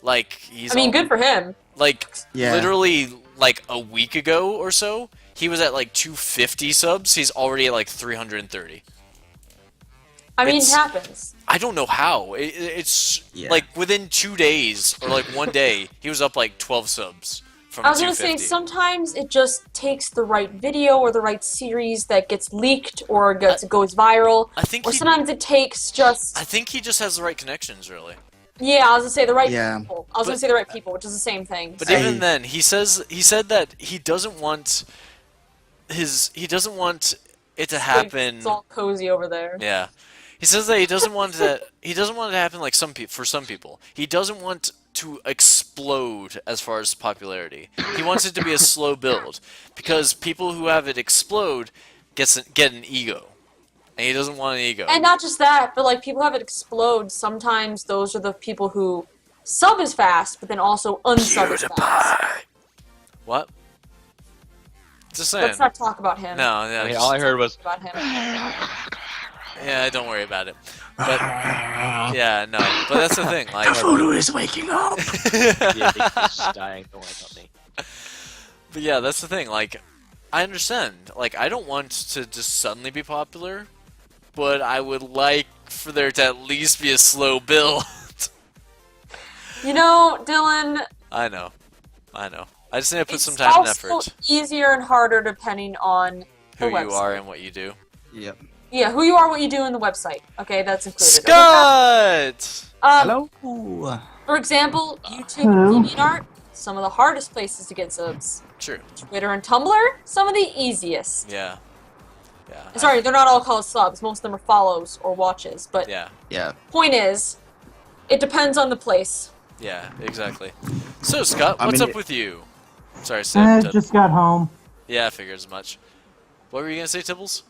Like he's I mean, good for him. like Yeah. literally like a week ago or so, he was at like 250 subs. He's already at like 330. I mean, it It's- happens. I don't know how. It's Yeah. like within 2 days or like one day, he was up like 12 subs from I was gonna say 250. sometimes it just takes the right video or the right series that gets leaked or goes viral, I think or he, sometimes it takes just I think he just has the right connections, really. yeah. I was gonna say the right Yeah. people. I was But- gonna say the right people, which is the same thing. But so- even Hey. then, he said that he doesn't want it to happen. It's all cozy over there. Yeah. He says that he doesn't want that he doesn't want it to happen like for some people. He doesn't want to explode as far as popularity. He wants it to be a slow build because people who have it explode get an ego. And he doesn't want an ego. And not just that, but like people have it explode. Sometimes those are the people who sub as fast, but then also unsub as fast. What? Just saying. Let's not talk about him. No, yeah, I mean, just- all I heard was About him. yeah, don't worry about it. But yeah, no. But that's the thing, like Cthulhu is waking up. yeah, he's just dying. Don't worry about me. But yeah, that's the thing. Like, I understand. Like, I don't want to just suddenly be popular, but I would like for there to at least be a slow build. You know, Dylan, I know. I just need to put it's some time and also effort. easier and harder depending on Who the you website. are and what you do. Yep. Yeah, who you are, what you do in the website. Okay, that's included. Scott! Hello. For example, YouTube and DeviantArt, some of the hardest places to get subs. True. Twitter and Tumblr, some of the easiest. Yeah. Yeah. Sorry, they're not all called subs. Most of them are follows or watches. But Yeah. Yeah. point is, it depends on the place. Yeah. Exactly. So Scott, I what's mean, up with you? Sorry, I Sam. just got home. Yeah, I figured as much. What were you gonna say, Tibbles?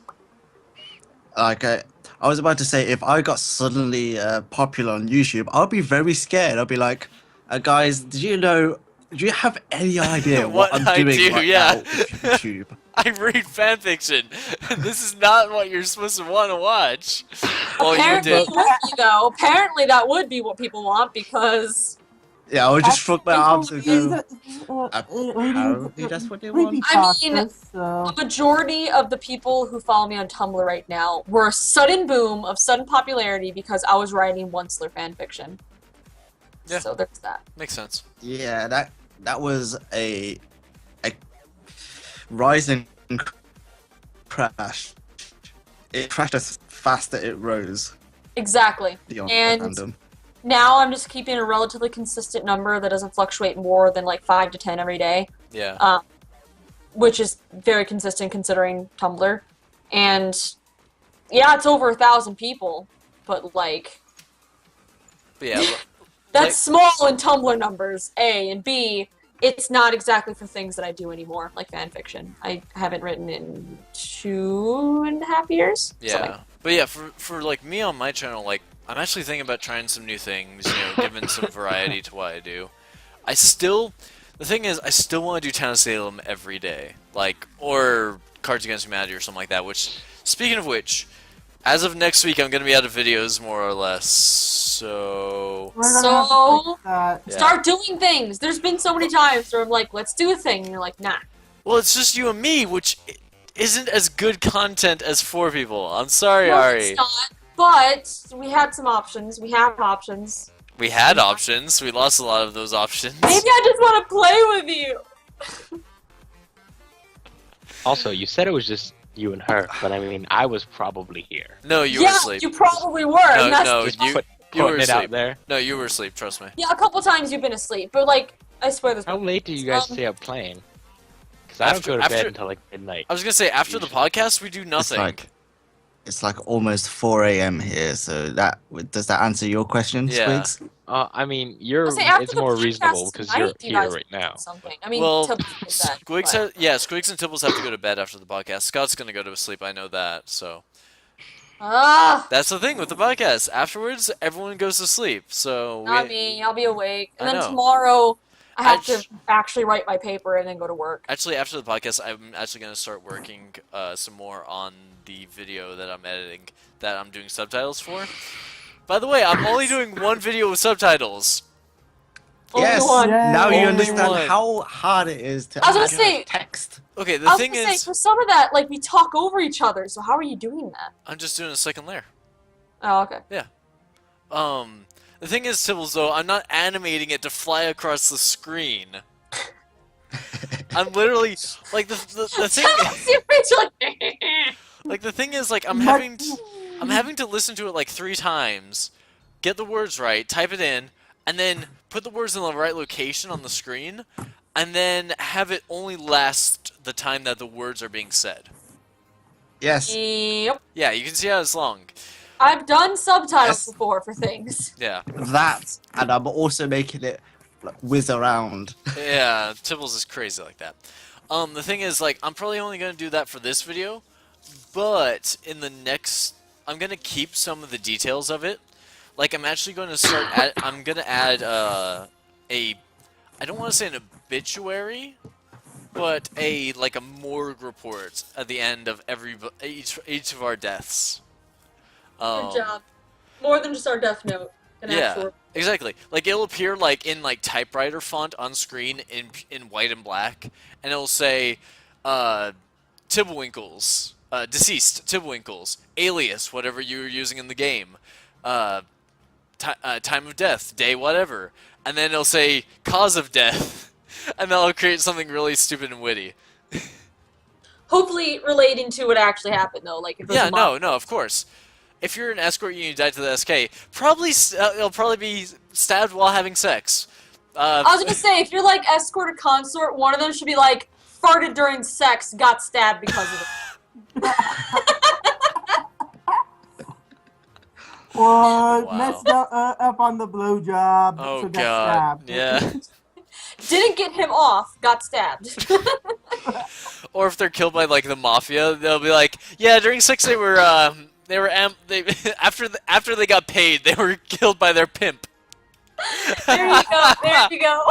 Like I was about to say, if I got suddenly popular on YouTube, I'll be very scared. I'll be like, guys, do you have any idea What what, I I'm doing do, right yeah. now with YouTube? I read fanfiction. This is not what you're supposed to want to watch. Well, you Apparently, did. it would be, though. Apparently, that would be what people want because Yeah, I would just shrug my arms and go, Apparently apparently that's what they want. I mean, a majority of the people who follow me on Tumblr right now were a sudden boom of sudden popularity because I was writing Onceler fanfiction. Yeah. So there's that. Makes sense. Yeah, that was a rising crash. It crashed as fast as it rose. Exactly. Beyond And fandom. now I'm just keeping a relatively consistent number that doesn't fluctuate more than like 5 to 10 every day, Yeah. which is very consistent considering Tumblr. And yeah, it's over 1,000 people, but like But yeah. that's small in Tumblr numbers, A, and B, it's not exactly for things that I do anymore, like fanfiction. I haven't written in 2.5 years. Yeah. something. But yeah, for like me on my channel, like I'm actually thinking about trying some new things, giving some variety to what I do. The thing is, I still want to do Town of Salem every day, like, or Cards Against Humanity or something like that. Which, speaking of which, as of next week, I'm gonna be out of videos more or less. So We're gonna have to fix that. Yeah. Start doing things. There's been so many times where I'm like, let's do a thing, and you're like, nah. well, it's just you and me, which isn't as good content as 4 people. I'm sorry, No, Ari. it's not. But we had some options. We have options. We had options. We lost a lot of those options. Maybe I just want to play with you. Also, you said it was just you and her, but I mean, I was probably here. No, you were Yeah, asleep. you probably were. No, and that's no, just- you were Putting it out asleep. there. No, you were asleep. Trust me. Yeah, a couple times you've been asleep, but like, I swear this. How late do you guys stay up playing? Because I don't go to bed until like midnight. I was gonna say after the podcast we do nothing. It's like almost 4 a.m. here, so does that answer your question, Yeah. Squigs? I mean, you're. I'll say after It's the more podcast reasonable because you're tonight, you here guys right now. Something. I mean, Well, Tibbles did that, Squigs, but- Squigs and Tibbles have to go to bed after the podcast. Scott's gonna go to sleep. I know that. So Ah, that's the thing with the podcast. Afterwards, everyone goes to sleep. So not me. I'll be awake, and I then know. tomorrow I have Actu- to actually write my paper and then go to work. Actually, after the podcast, I'm actually gonna start working some more on the video that I'm editing, that I'm doing subtitles for. By the way, I'm only doing one video with subtitles. Only Yes. one. Yeah. Now you Only understand one. how hard it is to I was gonna add say- text. Okay, I the was thing gonna say, is, for some of that, like, we talk over each other, so how are you doing that? I'm just doing a second layer. Oh, okay. The thing is, Tibbles, though, I'm not animating it to fly across the screen. I'm literally like the thing. See Rachel like, Like the thing is, like I'm having to listen to it like 3 times, get the words right, type it in, and then put the words in the right location on the screen, and then have it only last the time that the words are being said. Yes. Yep. Yeah, you can see how it's long. I've done subtitles Yes. before for things. Yeah, That, and I'm also making it like, whiz around. yeah, Tibbles is crazy like that. The thing is, like, I'm probably only gonna do that for this video, but in the next, I'm gonna keep some of the details of it. Like, I'm actually going to start. I'm gonna add I don't want to say an obituary, but a morgue report at the end of each of our deaths. Good job. More than just our death note. An Yeah, actual. exactly. Like it'll appear like in like typewriter font on screen in white and black, and it'll say, Tibwinkles, deceased Tibwinkles, alias whatever you were using in the game, time of death, day whatever, and then it'll say cause of death, and that'll create something really stupid and witty. Hopefully relating to what actually happened, though. Like, if there's Yeah, a mob- no, of course. If you're an escort and you died to the SK, probably it'll probably be stabbed while having sex. I was gonna say, if you're like escort or consort, one of them should be like farted during sex, got stabbed because of it. Or Wow. messed up on the blowjob. Oh so got god, stabbed. yeah. Didn't get him off, got stabbed. Or if they're killed by like the mafia, they'll be like, yeah, during sex they were after they got paid, they were killed by their pimp. There you go. There you go.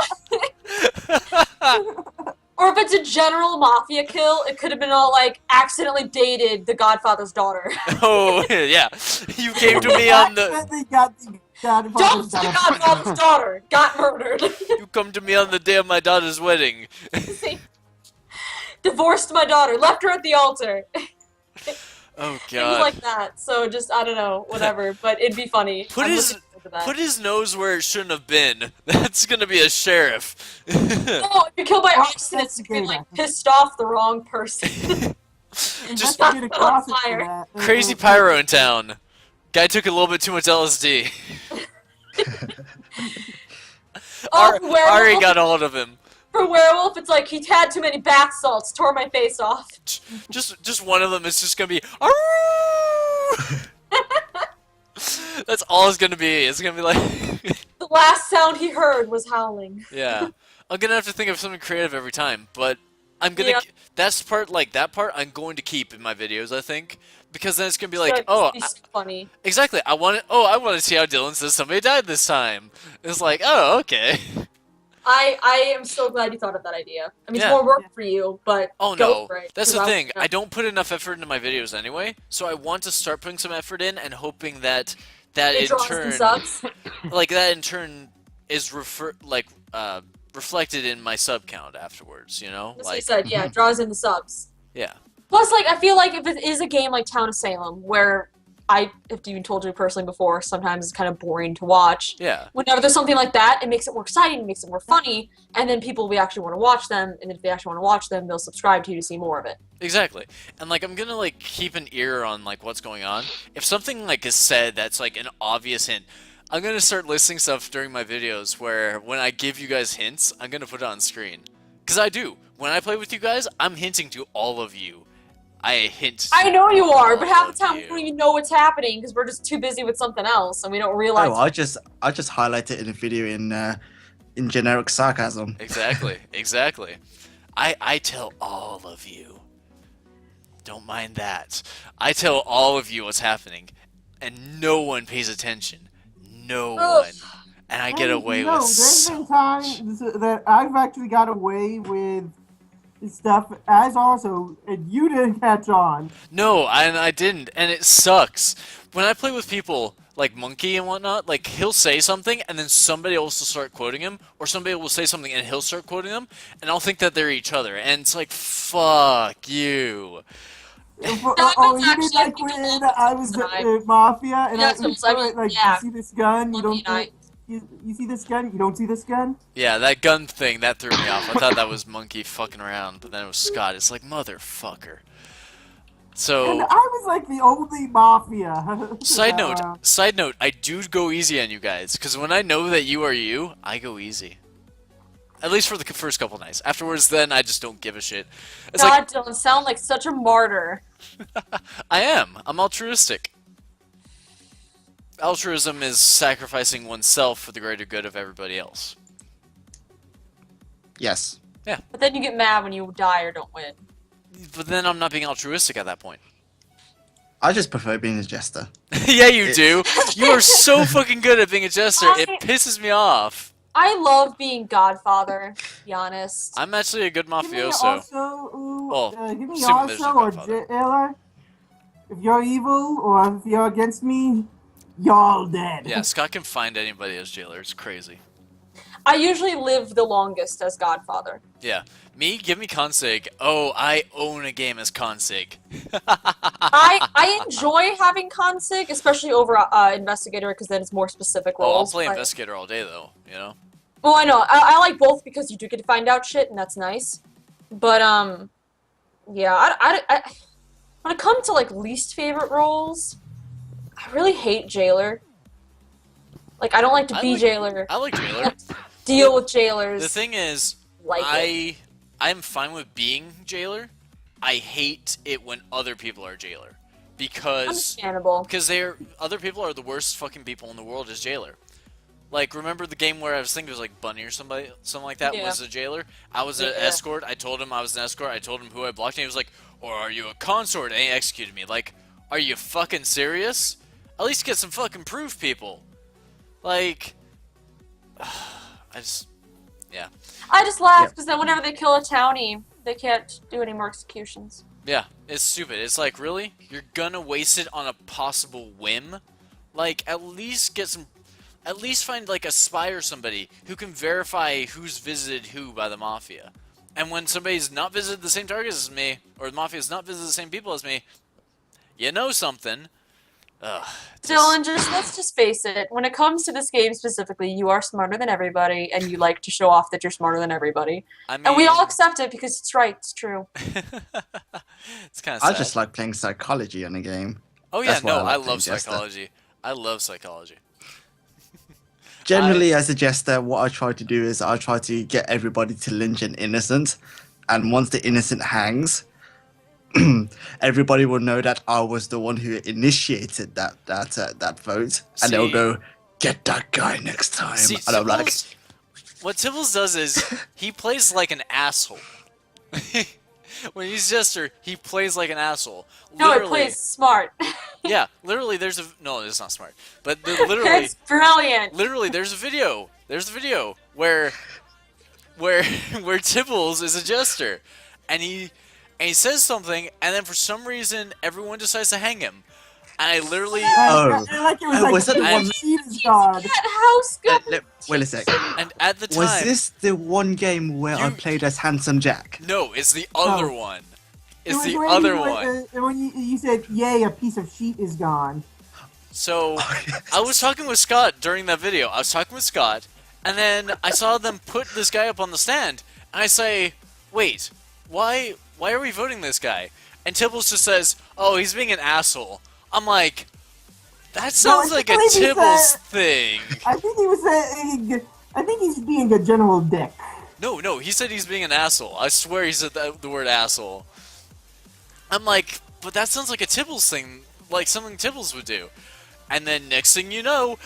Or if it's a general mafia kill, it could have been all like accidentally dated the Godfather's daughter. Oh yeah, you came to me on the Accidentally got the Don't say Godfather's daughter got murdered. you come to me on the day of my daughter's wedding. See? Divorced my daughter, left her at the altar. Oh Things god. like that. So just I don't know, whatever. But it'd be funny. Put I'm his- looking forward to that. Put his nose where it shouldn't have been. That's gonna be a sheriff. No, if you're killed by accident, it's gonna be like pissed off the wrong person. Just Investigate a closet for fire. that. crazy pyro in town. Guy took a little bit too much LSD. Oh, werewolf. Ari got a hold of him. For werewolf, it's like he had too many bath salts, tore my face off. Just one of them is just gonna be. "Arroo!" That's all it's gonna be. It's gonna be like. The last sound he heard was howling. Yeah, I'm gonna have to think of something creative every time, but I'm gonna. Yeah. That part I'm going to keep in my videos. I think because then it's gonna be So like, it'd oh, be funny. exactly. I want to see how Dylan says somebody died this time. It's like, oh, okay. I am so glad you thought of that idea. I mean, Yeah. it's more work for you, but Oh go no, for it, that's 'cause the thing. I don't put enough effort into my videos anyway, so I want to start putting some effort in and hoping that that It in draws turn, and subs. like that in turn is reflected in my sub count afterwards. You know, That's what you like said, yeah, it draws into subs. yeah, Plus, like, I feel like if it is a game like Town of Salem, where I have even told you personally before, sometimes it's kind of boring to watch. yeah. Whenever there's something like that, it makes it more exciting, it makes it more funny, and then people will actually want to watch them, and if they actually want to watch them, they'll subscribe to you to see more of it. Exactly. And like I'm gonna like keep an ear on like what's going on. If something like is said that's like an obvious hint, I'm gonna start listing stuff during my videos where when I give you guys hints, I'm gonna put it on screen. Cause I do. When I play with you guys, I'm hinting to all of you. I hint to I know you are, but all half the of time we you. don't even know what's happening because we're just too busy with something else, and we don't Oh, realize. I just highlight it in a video in generic sarcasm. Exactly, exactly. I tell all of you. Don't mind that. I tell all of you what's happening, and no one pays attention. No Ugh. one. And I get away no, with there's so been much. times that I've actually got away with stuff as also, and you didn't catch on. No, and I didn't, and it sucks. When I play with people like Monkey and whatnot, like he'll say something and then somebody else will start quoting him, or somebody will say something and he'll start quoting them, and I'll think that they're each other, and it's like, fuck you. Oh, you mean actually like people when all I was the time. Mafia and Yeah, I that's what was I mean, like, yeah. you see this gun, you Monkey don't and you see this gun, you don't see this gun? Yeah, that gun thing, that threw me off. I thought that was Monkey fucking around, but then it was Scott. It's like, motherfucker. And So, I was like the only Mafia. side note, I do go easy on you guys, because when I know that you are you, I go easy. At least for the first couple nights. Afterwards, then I just don't give a shit. It's like, God, Dylan, sound like such a martyr. I am. I'm altruistic. Altruism is sacrificing oneself for the greater good of everybody else. Yes. But then you get mad when you die or don't win. But then I'm not being altruistic at that point. I just prefer being a jester. Yeah, you do. You are so fucking good at being a jester. It pisses me off. I love being Godfather, to be honest. I'm actually a good Give me mafioso. also, Well, give me assuming there's also no or Godfather. jailer. If you're evil or if you're against me, you're all dead. Yeah, Scott can find anybody as jailer. It's crazy. I usually live the longest as Godfather. Yeah. Me, give me Consig. Oh, I own a game as Consig. I enjoy having consig, especially over investigator, because then it's more specific Oh, I'll roles. play but- investigator all day though, you know? Well, I know. I like both because you do get to find out shit, and that's nice. But yeah. When it comes to like least favorite roles, I really hate jailer. Like I don't like to I be like- jailer. I like jailer. Deal with jailers. The thing is, like it. I'm fine with being jailer. I hate it when other people are jailer. Because Understandable. other people are the worst fucking people in the world as jailer. Like, remember the game where I was thinking it was like Bunny or something like that Yeah. was a jailer? I was an Yeah. escort. I told him I was an escort. I told him who I blocked, and he was like, "Or are you a consort?" And he executed me. Like, are you fucking serious? At least get some fucking proof, people. Like, I just laugh Yeah. because then whenever they kill a townie, they can't do any more executions. yeah, it's stupid. It's like, really? You're gonna waste it on a possible whim? Like, at least find like a spy or somebody who can verify who's visited who by the mafia. And when somebody's not visited the same targets as me, or the mafia's not visited the same people as me, you know something. Ugh. Dylan, let's just face it. When it comes to this game specifically, you are smarter than everybody, and you like to show off that you're smarter than everybody. I mean, And we all accept it because it's right. It's true. it's kind of I sad. just like playing psychology in a game. Oh yeah, That's why no, I like I playing love Jester. psychology. I love psychology. Generally, as a jester, what I try to do is I try to get everybody to lynch an innocent, and once the innocent hangs, everybody will know that I was the one who initiated that vote, and they'll See- go, "Get that guy next time." See, and I'm like, Tibbles- what Tibbles does is he plays like an asshole. When he's jester, he plays like an asshole. No, it Literally, plays smart. yeah, literally, there's a no, it's not smart, but literally, It's brilliant. literally, there's a video. There's a video where Tibbles is a jester, and he says something, and then for some reason everyone decides to hang him. I literally Oh. Like it was Oh, like was that the piece of one- sheet is gone. That house got Wait a sec. and at the time Was this the one game where I You- played as Handsome Jack? no, it's the other No. one. It It's was the when other you, one. when you said, "Yay, a piece of sheet is gone." So I was talking with Scott during that video. I was talking with Scott, and then I saw them put this guy up on the stand, and I say, "Wait, why are we voting this guy?" And Tibbles just says, "Oh, he's being an asshole." I'm like, that sounds like a believe he Tibbles said- thing. I think he was saying. I think he's being a general dick. No, he said he's being an asshole. I swear he said the word asshole. I'm like, but that sounds like a Tibbles thing, like something Tibbles would do. And then next thing you know,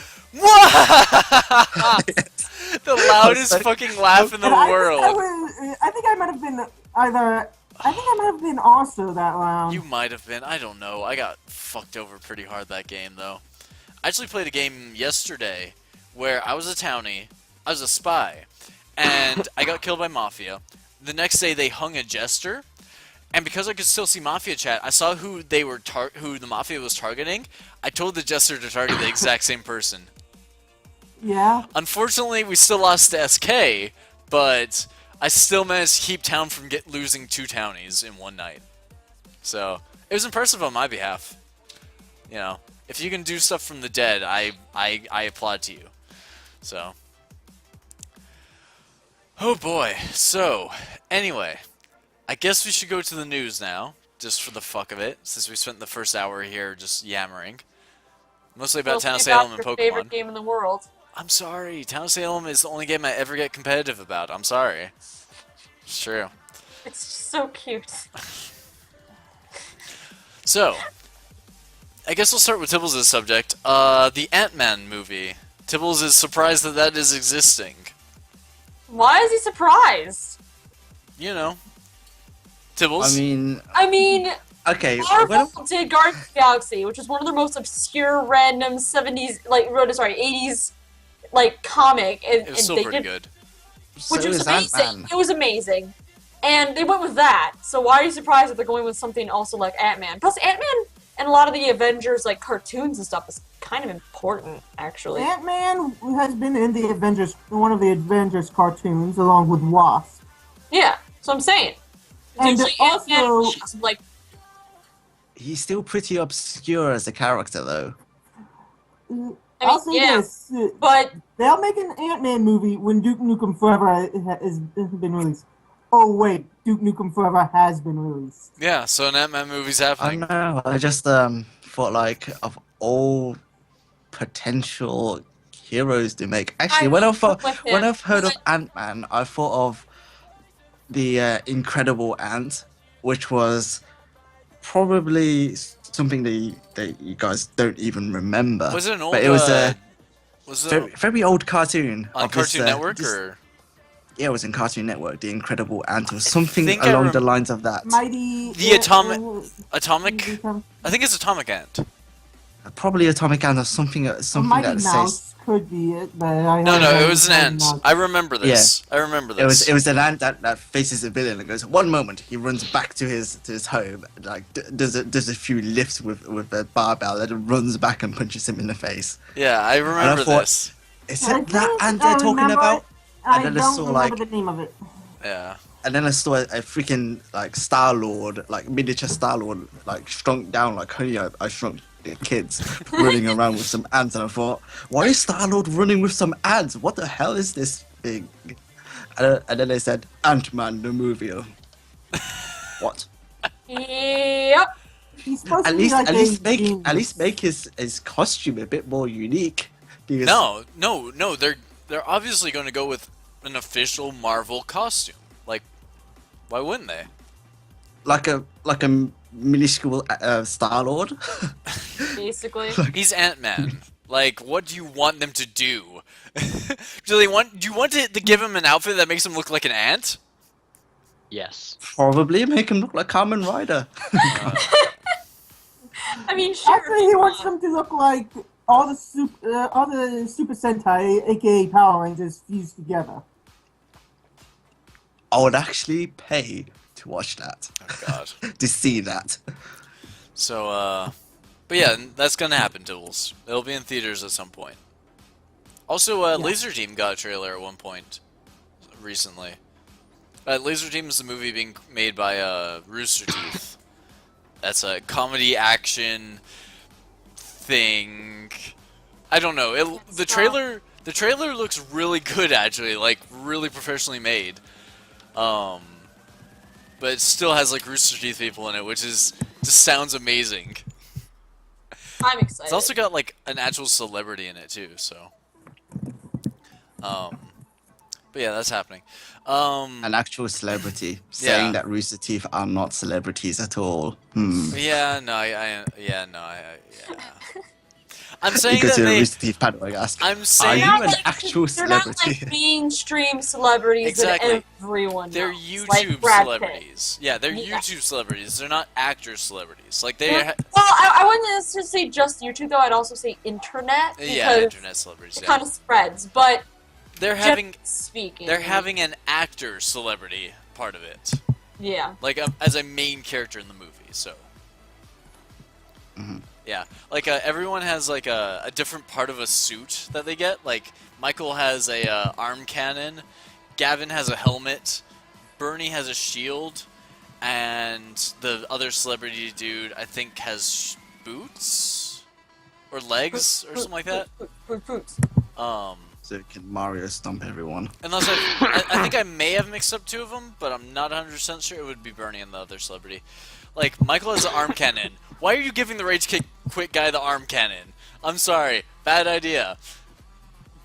the loudest fucking laugh in the And I world. I think I might have been either. I think I might have been also that round. You might have been. I don't know. I got fucked over pretty hard that game, though. I actually played a game yesterday where I was a townie, I was a spy, and I got killed by Mafia. The next day, they hung a jester, and because I could still see Mafia chat, I saw who they were who the Mafia was targeting. I told the jester to target the exact same person. Yeah. Unfortunately, we still lost to SK, but I still managed to keep town from losing 2 townies in one night. So it was impressive on my behalf. You know, if you can do stuff from the dead, I applaud to you. So, oh boy. So anyway, I guess we should go to the news now, just for the fuck of it, since we spent the first hour here just yammering, mostly about Town of Salem and your favorite Pokemon. game in the world. I'm sorry, Town of Salem is the only game I ever get competitive about. I'm sorry. It's true. It's just so cute. So, I guess we'll start with Tibbles' subject. The Ant-Man movie. Tibbles is surprised that that is existing. Why is he surprised? You know. Tibbles? I mean, Okay. Marvel did Guardians of the Galaxy, which is one of the most obscure, random 70s, like, 80s, like, comic. And, it was and still they pretty did, good. which So was is amazing. Ant-Man. It was amazing. And they went with that. So why are you surprised that they're going with something also like Ant-Man? Plus, Ant-Man and a lot of the Avengers, like, cartoons and stuff is kind of important, actually. Ant-Man has been in the Avengers, one of the Avengers cartoons, along with Wasp. Yeah, so I'm saying. And Usually Ant-Man also- was, like, He's still pretty obscure as a character, though. I'll say yeah, this: but they'll make an Ant-Man movie when Duke Nukem Forever has been released. Oh wait, Duke Nukem Forever has been released. Yeah, so an Ant-Man movie's I happening. know. I just thought like of all potential heroes to make. Actually, when I've heard of Ant-Man, I thought of the Incredible Ant, which was probably something that you guys don't even remember. Was it an old, But it was was it very, very old cartoon on of Cartoon this, Network, this- or? Yeah, it was in Cartoon Network. The Incredible Ant, or something think I along the lines of that. Mighty. The Atomic? I think it's Atomic Ant. Probably Atomic Ant or something. Something Mighty that says Mouse could be it, but I No, haven't it was an Mighty ant. Mouse. I remember this. I remember this. it was an ant that faces a villain and goes. One moment, he runs back to his home, like does a few lifts with a barbell, then runs back and punches him in the face. Yeah, I remember thought- this. Is I it that think ant I they're talking remember about? it. I And then I don't saw, remember like- the name of it. Yeah. And then I saw a freaking like Star Lord, like miniature Star Lord, like shrunk down like Honey I Shrunk the Kids, running around with some ants. And I thought, why is Star Lord running with some ants? What the hell is this thing? And then they said Ant-Man the movie. What? yep. He's supposed At to be least like at a least make genius. at least make his costume a bit more unique. Because No. They're obviously going to go with an official Marvel costume. Like, why wouldn't they? like a minuscule Star Lord. Basically. He's Ant-Man. Like, what do you want them to do? Do you want to give him an outfit that makes him look like an ant? Yes. Probably make him look like Kamen Rider. I mean, sure. Actually, he wants them to look like all the Super Sentai, aka Power Rangers, fused together. I would actually pay to watch that. Oh God. To see that. So, But yeah, that's gonna happen, Tools. It'll be in theaters at some point. Also, Laser Team got a trailer at one point recently. Laser Team is the movie being made by Rooster Teeth. That's a comedy action thing. I don't know. The trailer looks really good actually, like really professionally made. But it still has like Rooster Teeth people in it, which just sounds amazing. I'm excited. It's also got like an actual celebrity in it too, so. But yeah, that's happening. An actual celebrity saying that Rooster Teeth are not celebrities at all. Yeah, no, yeah. I'm saying Because that you're a they. Rooster Teeth podcast. I'm Are saying you not an like, actual they're not celebrity? like mainstream celebrities Exactly. that everyone knows. They're YouTube like Brad Pitt. celebrities. Yeah, they're Yeah. YouTube celebrities. They're not actor celebrities. Like they. Well, I wouldn't necessarily say just YouTube though. I'd also say internet because Yeah, internet celebrities. it Yeah. kind of spreads. But They're having speaking, an actor celebrity part of it, yeah. like as a main character in the movie. So. Yeah, like everyone has like a different part of a suit that they get. Like Michael has a arm cannon, Gavin has a helmet, Bernie has a shield, and the other celebrity dude I think has boots or legs or something like that. Fruits. So can Mario stomp everyone? Unless I think I may have mixed up two of them, but I'm not 100% sure. It would be Bernie and the other celebrity. Like, Michael has an arm cannon. Why are you giving the Rage Quit guy the arm cannon? I'm sorry. Bad idea.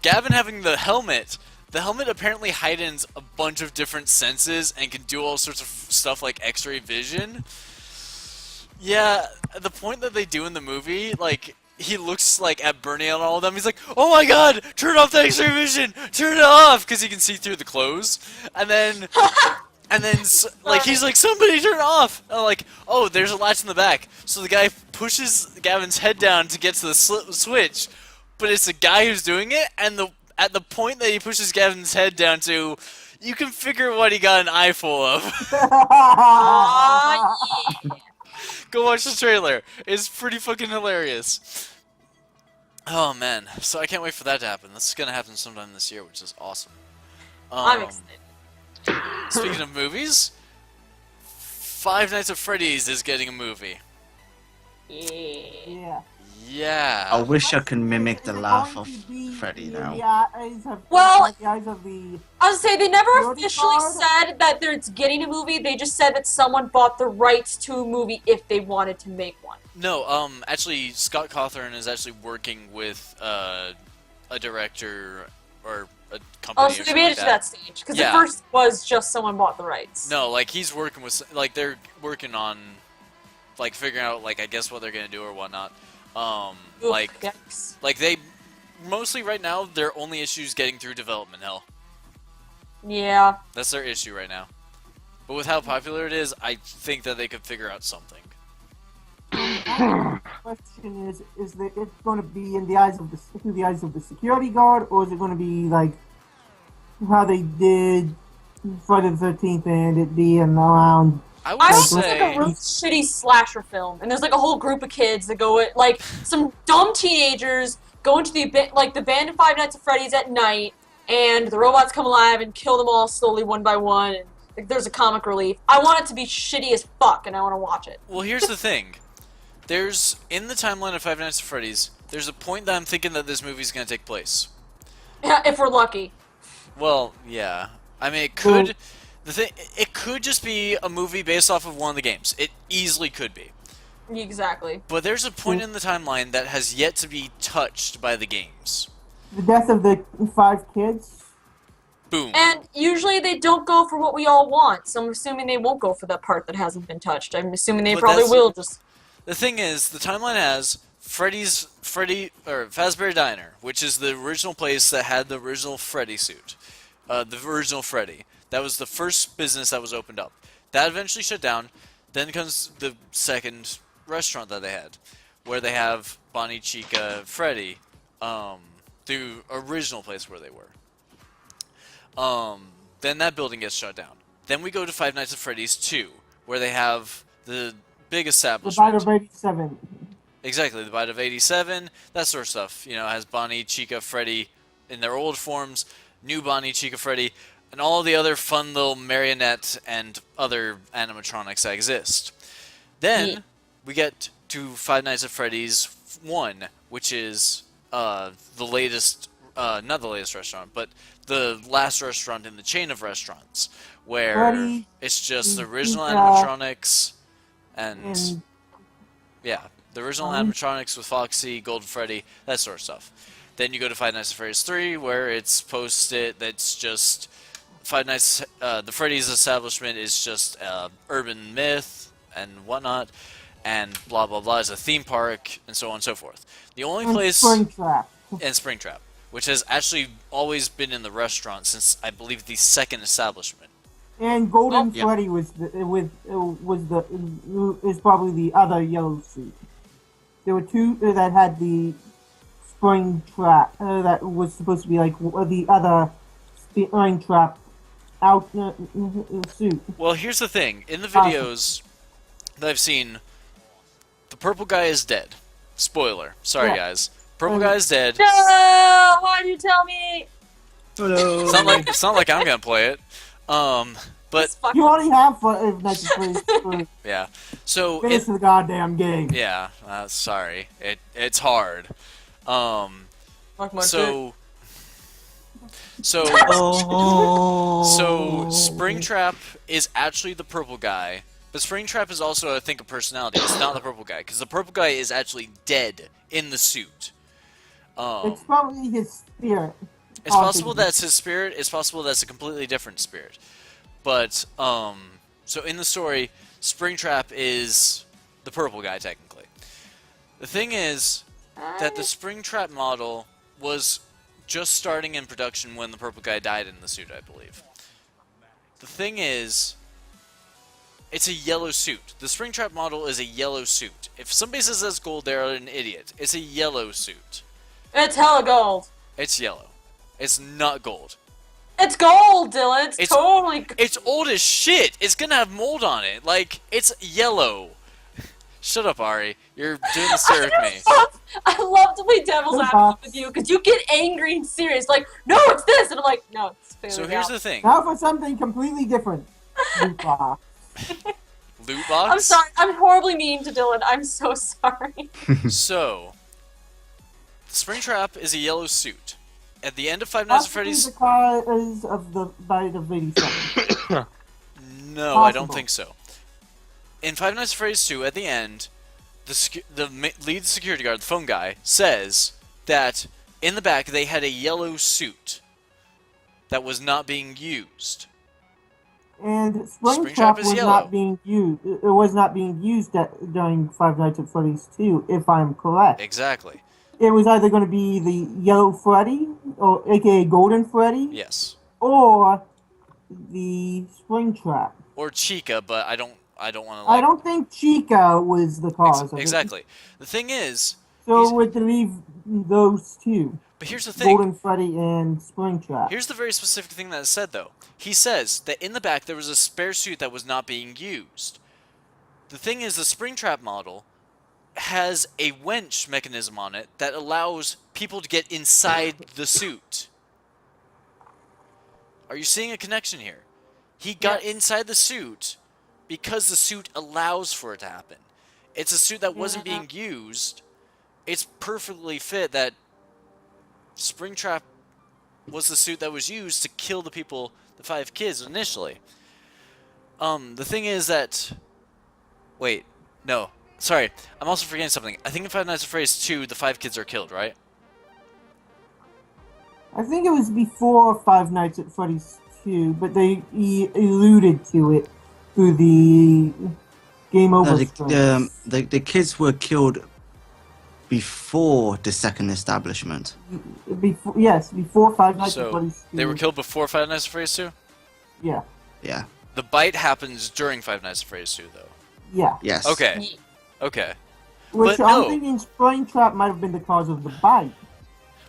Gavin having the helmet apparently heightens a bunch of different senses and can do all sorts of stuff like X-ray vision. Yeah, the point that they do in the movie, like, he looks like at Bernie and all of them. He's like, "Oh my God, turn off the X-ray vision, turn it off," because he can see through the clothes. And then like he's like, "Somebody turn it off." And I'm like, "Oh, there's a latch in the back." So the guy pushes Gavin's head down to get to the switch, but it's the guy who's doing it. And at the point that he pushes Gavin's head down to, you can figure what he got an eye full of. Go watch the trailer. It's pretty fucking hilarious. Oh man, so I can't wait for that to happen. This is gonna happen sometime this year, which is awesome. I'm excited. Speaking of movies, Five Nights at Freddy's is getting a movie. Yeah. Yeah. I Yeah. wish I could mimic the Is it laugh going of to be Freddy in now. the eyes of- Well- like the eyes of the I was say they never Security officially guard? said that it's getting a movie. They just said that someone bought the rights to a movie if they wanted to make one. No, actually, Scott Cawthon is actually working with a director or a company. Oh, or so they something made like it to that stage because Yeah. the first was just someone bought the rights. No, like he's working with, like they're working on, like figuring out, like I guess what they're gonna do or whatnot. Oof, Like yikes. they mostly right now their only issue is getting through development hell. Yeah. That's their issue right now. But with how popular it is, I think that they could figure out something. question is that it going to be in the eyes of through the eyes of the security guard, or is it going to be like how they did Friday the 13th and it being around? I would I hope say it's like a really shitty slasher film, and there's like a whole group of kids that go like some dumb teenagers go into the abandoned Five Nights at Freddy's at night, and the robots come alive and kill them all slowly one by one. And like, there's a comic relief. I want it to be shitty as fuck, and I want to watch it. Well, here's the thing. There's, in the timeline of Five Nights at Freddy's, there's a point that I'm thinking that this movie's gonna take place. If we're lucky. Well, yeah. I mean, it could... it could just be a movie based off of one of the games. It easily could be. Exactly. But there's a point in the timeline that has yet to be touched by the games. The death of the 5 kids? Boom. And usually they don't go for what we all want, so I'm assuming they won't go for that part that hasn't been touched. I'm assuming they But probably that's- will just... The thing is, the timeline has Fazbear Diner, which is the original place that had the original Freddy suit. The original Freddy. That was the first business that was opened up. That eventually shut down. Then comes the second restaurant that they had, where they have Bonnie, Chica, Freddy, the original place where they were. Then that building gets shut down. Then we go to Five Nights at Freddy's 2, where they have the big The establishment. Bite of 87. Exactly, the bite of 87, that sort of stuff. You know, has Bonnie, Chica, Freddy in their old forms, new Bonnie, Chica, Freddy, and all the other fun little marionette and other animatronics that exist. Then we get to Five Nights at Freddy's 1, which is the latest, not the latest restaurant, but the last restaurant in the chain of restaurants, where Freddy, it's just the Chica, original animatronics and and yeah, the original animatronics with Foxy, Golden Freddy, that sort of stuff. Then you go to Five Nights at Freddy's 3, where it's posted that's just Five Nights. The Freddy's establishment is just urban myth and whatnot, and blah blah blah. It's a theme park and so on and so forth. The only place Springtrap. and Springtrap, which has actually always been in the restaurant since I believe the second establishment. And Golden yeah. Freddy is probably the other yellow suit. There were two that had the Springtrap that was supposed to be like the other Springtrap out suit. Well, here's the thing. In the videos that I've seen, the purple guy is dead. Spoiler. Sorry, guys. Purple guy is dead. No! Why'd you tell me? Hello. It's not like I'm gonna play it. But You already have Five Nights at Freddy's 3. yeah. So Finish the goddamn game. yeah. Sorry. It's hard. So Springtrap is actually the purple guy, but Springtrap is also, I think, a personality. It's not the purple guy, because the purple guy is actually dead in the suit. It's probably his spirit. It's possible that's his spirit. It's possible that's a completely different spirit. But so in the story, Springtrap is the purple guy technically. The thing is that the Springtrap model was just starting in production when the purple guy died in the suit, I believe. The thing is, it's a yellow suit. The Springtrap model is a yellow suit. If somebody says that's gold, they're an idiot. It's a yellow suit. It's hella gold. It's yellow. It's not gold. It's gold, Dylan. It's totally gold. It's old as shit. It's gonna have mold on it. Like, it's yellow. Shut up, Ari. You're doing this to me. I love to play devil's advocate with you because you get angry and serious. Like, no, it's this, and I'm like, no, it's fair. So here's the thing. Now for something completely different. Loot box. Loot box? I'm sorry. I'm horribly mean to Dylan. I'm so sorry. So, Springtrap is a yellow suit. At the end of Five Nights at Freddy's... the cause of the bite of 87. No, I don't think so. In Five Nights at Freddy's 2, at the end, the lead security guard, the phone guy, says that in the back they had a yellow suit that was not being used. And Springtrap Springtrap is was yellow. not being used. It was not being used during Five Nights at Freddy's 2, if I'm correct. Exactly. It was either going to be the Yellow Freddy, or aka Golden Freddy, Yes. or the Springtrap. Or Chica, but I don't want to. I don't think Chica was the cause of it. Exactly. The thing is, So we're to leave those two. but here's the thing. Golden Freddy and Springtrap. Here's the very specific thing that is said, though. He says that in the back there was a spare suit that was not being used. The thing is, the Springtrap model has a winch mechanism on it that allows people to get inside the suit. Are you seeing a connection here? He got inside the suit because the suit allows for it to happen. It's a suit that wasn't being used. It's perfectly fit that Springtrap was the suit that was used to kill the people, the 5 kids initially. The thing is that... Wait, no. Sorry, I'm also forgetting something. I think in Five Nights at Freddy's 2, the 5 kids are killed, right? I think it was before Five Nights at Freddy's 2, but they alluded to it through the Game Over. No, the kids were killed before the second establishment. Before Five Nights at So, Freddy's 2. they were killed before Five Nights at Freddy's 2? Yeah. Yeah. The bite happens during Five Nights at Freddy's 2, though. Yeah. Yes. Okay. Okay. Which But I'm no. thinking Springtrap might have been the cause of the bite.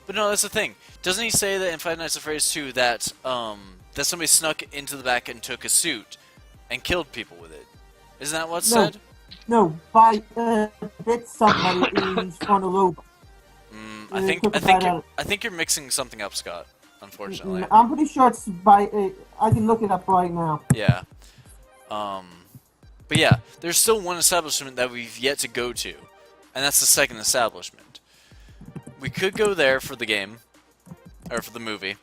But no, that's the thing. Doesn't he say that in Five Nights at Freddy's 2 that that somebody snuck into the back and took a suit and killed people with it? Isn't that what's said? No, bit somebody is on a robot. I think you're mixing something up, Scott. Unfortunately. I'm pretty sure it's by. I can look it up right now. Yeah. But yeah, there's still one establishment that we've yet to go to, and that's the second establishment. We could go there for the game, or for the movie,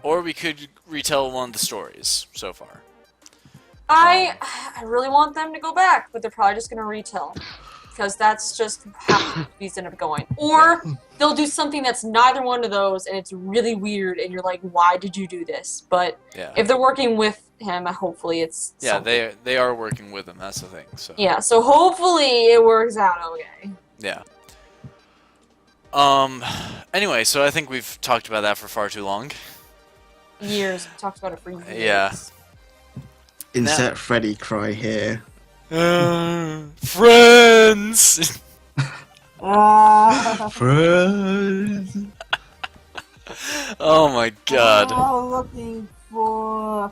or we could retell one of the stories so far. I really want them to go back, but they're probably just gonna retell. Because that's just how movies end up going. Or they'll do something that's neither one of those, and it's really weird, and you're like, why did you do this? But Yeah. if they're working with him, hopefully it's Yeah, they are working with him. That's the thing. So yeah, so hopefully it works out okay. yeah. Anyway, so I think we've talked about that for far too long. Years. We talked about it for years. Yeah. Insert Freddy cry here. Friends. Friends. Oh my god. I'm now looking for.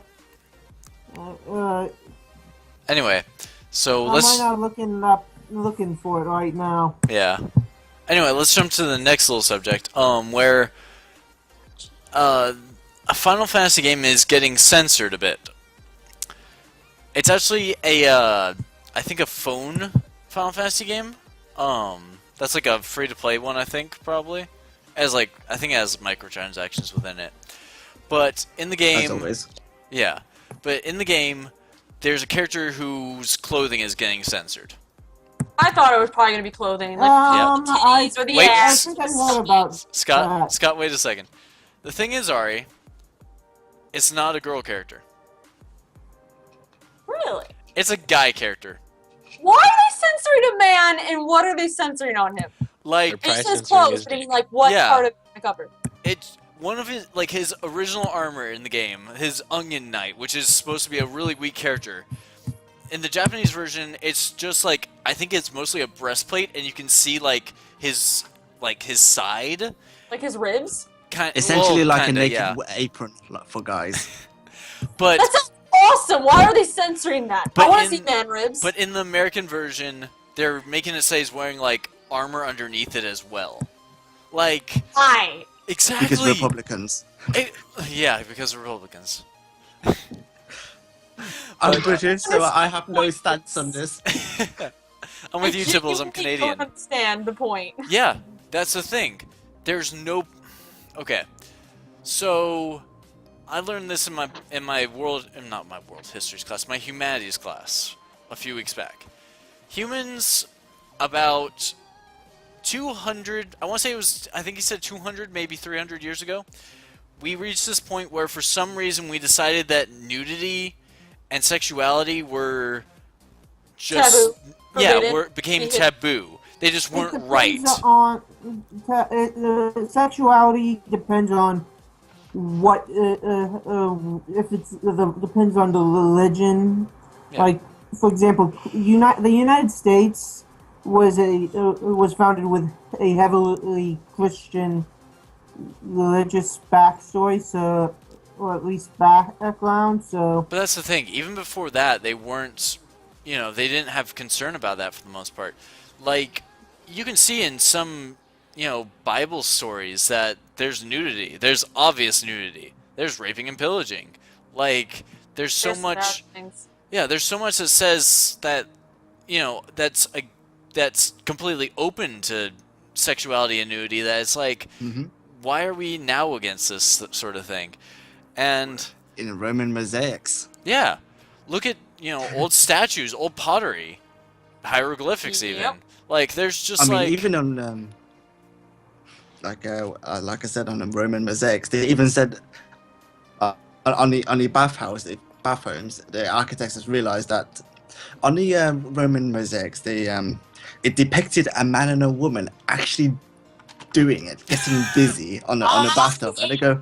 Anyway, so I'm let's not looking for it right now. yeah. Anyway, let's jump to the next little subject. Where a Final Fantasy game is getting censored a bit. It's actually I think a phone Final Fantasy game. That's like a free-to-play one, I think, probably. I think it has microtransactions within it. But in the game, As always. yeah. But in the game, there's a character whose clothing is getting censored. I thought it was probably gonna be clothing, like I titties or the Wait, ass. think I heard about. Scott, wait a second. The thing is, Ari, it's not a girl character. Really? It's a guy character. Why are they censoring a man, and what are they censoring on him? Like, It Price says censoring clothes, is but I mean, like, what Yeah. part of the cover? it's one of his original armor in the game, his Onion Knight, which is supposed to be a really weak character. In the Japanese version, it's just like, I think it's mostly a breastplate, and you can see his side. Like his ribs? Essentially like kinda, a naked yeah. apron for guys. But That sounds awesome! Why are they censoring that? But I want to in- see man ribs. But in the American version, they're making it say he's wearing like armor underneath it as well. Like Why? exactly. Because Republicans. Yeah, because Republicans. I'm British, so I have no stance on this. I'm with you, Tibbles. I'm I Canadian. don't understand the point. Yeah, that's the thing. There's no. Okay, so I learned this in my not my world histories class, my humanities class a few weeks back. Humans about 200. I want to say it was. I think he said 200, maybe 300 years ago. We reached this point where, for some reason, we decided that nudity and sexuality were just Forbidden. became taboo. They just It weren't depends right. on sexuality depends on what if it's depends on the religion. Yeah. Like for example, the United States was founded with a heavily Christian religious backstory, so or at least background. So But that's the thing. Even before that, they weren't. They didn't have concern about that for the most part. Like, you can see in some, Bible stories that there's nudity. There's obvious nudity. There's raping and pillaging. Like, there's so There's much. bad things. Yeah, there's so much that says that, that's completely open to sexuality and nudity that it's like, Hmm. why are we now against this sort of thing? And In Roman mosaics. yeah, look at old statues, old pottery, hieroglyphics, Yep. even. Like, there's just I mean, like even on like I said, on the Roman mosaics, they even said on the bathrooms, the architects has realized that on the Roman mosaics, it depicted a man and a woman actually doing it, getting busy on the bathtub, and they go,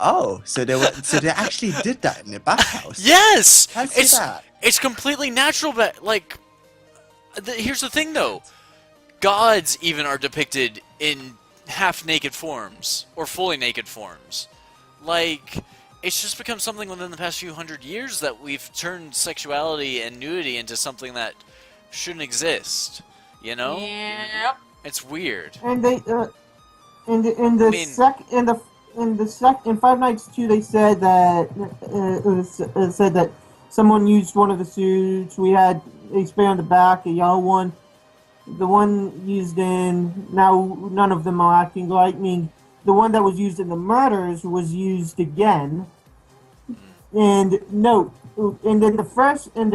oh, so they actually did that in the bathhouse. yes, Fancy it's that. it's completely natural. But like, here's the thing, though, gods even are depicted in half-naked forms or fully naked forms. Like, it's just become something within the past few hundred years that we've turned sexuality and nudity into something that shouldn't exist. You know? Yep. It's weird. And they in I mean- in Five Nights 2 they said that said that someone used one of the suits. We had a spray on the back, a yellow one. The one used in now none of them are acting lightning. The one that was used in the murders was used again. And no, and then the first and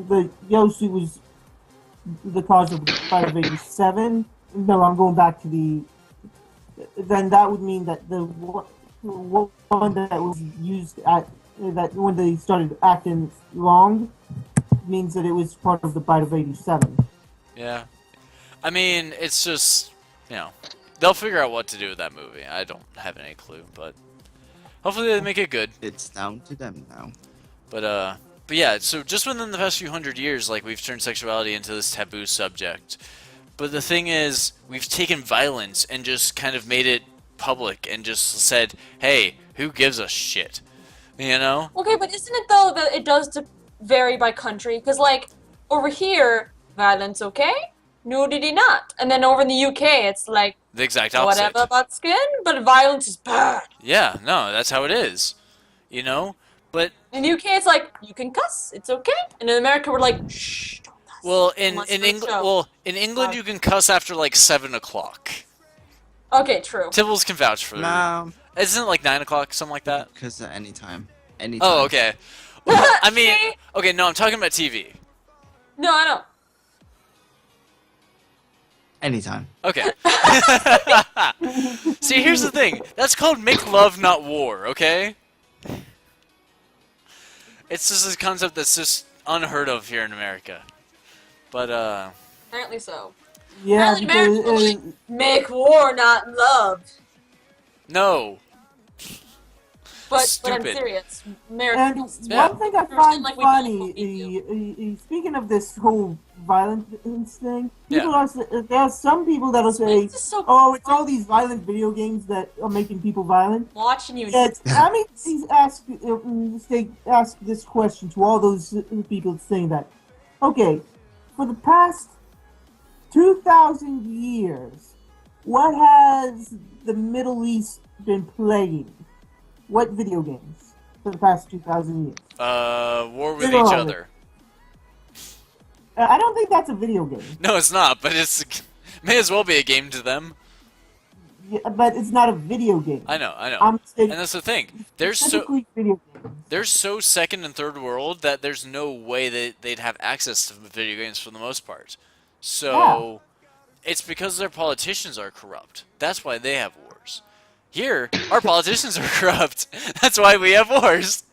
the yellow suit was the cause of the fight of 87. No, I'm going back to the. Then that would mean that the one that was used at that when they started acting wrong means that it was part of the bite of 87. Yeah. I mean, it's just, you know, they'll figure out what to do with that movie. I don't have any clue, but hopefully they make it good. It's down to them now. But yeah, so just within the past few hundred years, like, we've turned sexuality into this taboo subject. But the thing is, we've taken violence and just kind of made it public and just said, hey, who gives a shit? You know? Okay, but isn't it though that it does vary by country? Because like over here, violence okay, nudity not, and then over in the UK, it's like The exact opposite. whatever about skin, but violence is bad. Yeah, no, that's how it is. You know? But, In the UK, it's like you can cuss, it's okay, and in America, we're like shh. Don't cuss. well, Unless it's a show. in England you can cuss after like 7 o'clock. Okay, true. Tibbles can vouch for that. Nah, Isn't it like 9 o'clock, something like that? because at any time. Anytime. Oh, okay. Well, I mean, See? okay, no, I'm talking about TV. No, I know. Anytime. Okay. See, here's the thing. That's called make love, not war, okay? It's just a concept that's just unheard of here in America. But, Apparently so. Yeah, Apparently because America will make war, not love. no. But I'm Stupid. serious. America. and Yeah. one thing I Pretend find like we don't know funny, what we speaking of this whole violence thing, Yeah. people there are some people that'll say, This is so "Oh, it's all these violent video games that are making people violent." watching you. Yet, let me please ask this question to all those people saying that. Okay, for the past 2,000 years, what has the Middle East been playing? What video games for the past 2,000 years? War with Get each on other. I don't think that's a video game. No, it's not, but it's may as well be a game to them. Yeah, but it's not a video game. I know. I'm saying And that's the thing. There's so specifically video games. they're so second and third world that there's no way that they'd have access to video games for the most part. So it's because their politicians are corrupt. That's why they have wars. Here, our politicians are corrupt. That's why we have wars.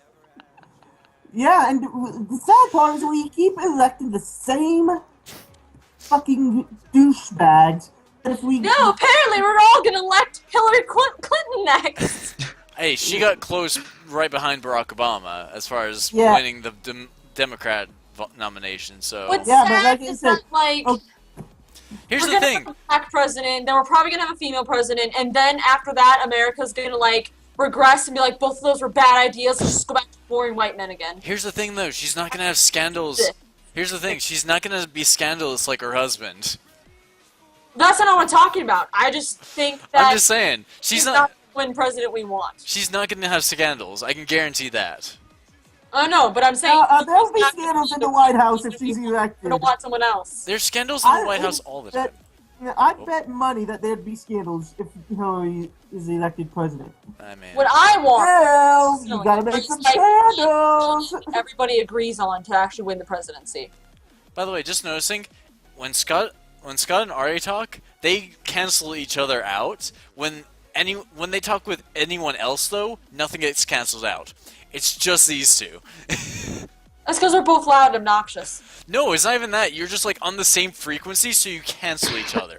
Yeah, and the sad part is we keep electing the same fucking douchebags. That if we No, apparently we're all gonna elect Hillary Clinton next. Hey, she got close right behind Barack Obama as far as Yeah. winning the Democrat nomination. So What's Yeah, but sad like I is said- that like oh, here's we're the gonna thing. have a black president, then we're probably gonna have a female president, and then after that, America's gonna like regress and be like, both of those were bad ideas. Let's just go back to boring white men again. Here's the thing, though. She's not gonna have scandals. Here's the thing. She's not gonna be scandalous like her husband. That's not what I'm talking about. I just think that I'm just saying. She's he's not. the win president we want. She's not gonna have scandals. I can guarantee that. I know, but I'm saying there'll be he's not scandals in gonna the be White House if president she's we want. elected. We're gonna want someone else. There's scandals in the White House all the time. I bet money that there'd be scandals if Hillary is elected president. I mean, What I want, Well, No, you gotta make it's some like- scandals. everybody agrees on to actually win the presidency. by the way, just noticing when Scott and Ari talk, they cancel each other out. When they talk with anyone else, though, nothing gets canceled out. It's just these two. That's because we're both loud and obnoxious. No, it's not even that. You're just like on the same frequency, so you cancel each other.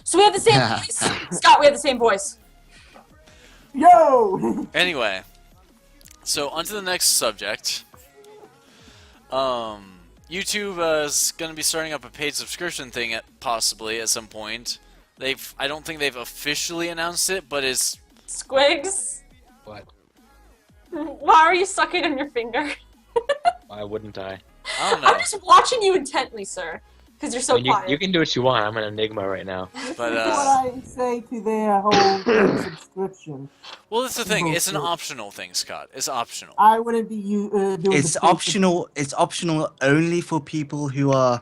So we have the same voice. Scott, we have the same voice. Yo! Anyway, so on to the next subject. YouTube is going to be starting up a paid subscription thing possibly at some point. I don't think they've officially announced it, but it's Squigs, What? why are you sucking on your finger? Why wouldn't I? I don't know. I'm just watching you intently, sir. Because you're I so mean, quiet. you can do what you want. I'm an enigma right now. But This is what I say to their whole subscription. well, that's the thing. It's an Bullshit. optional thing, Scott. It's optional. I wouldn't be doing It's the paid optional. It's optional only for people who are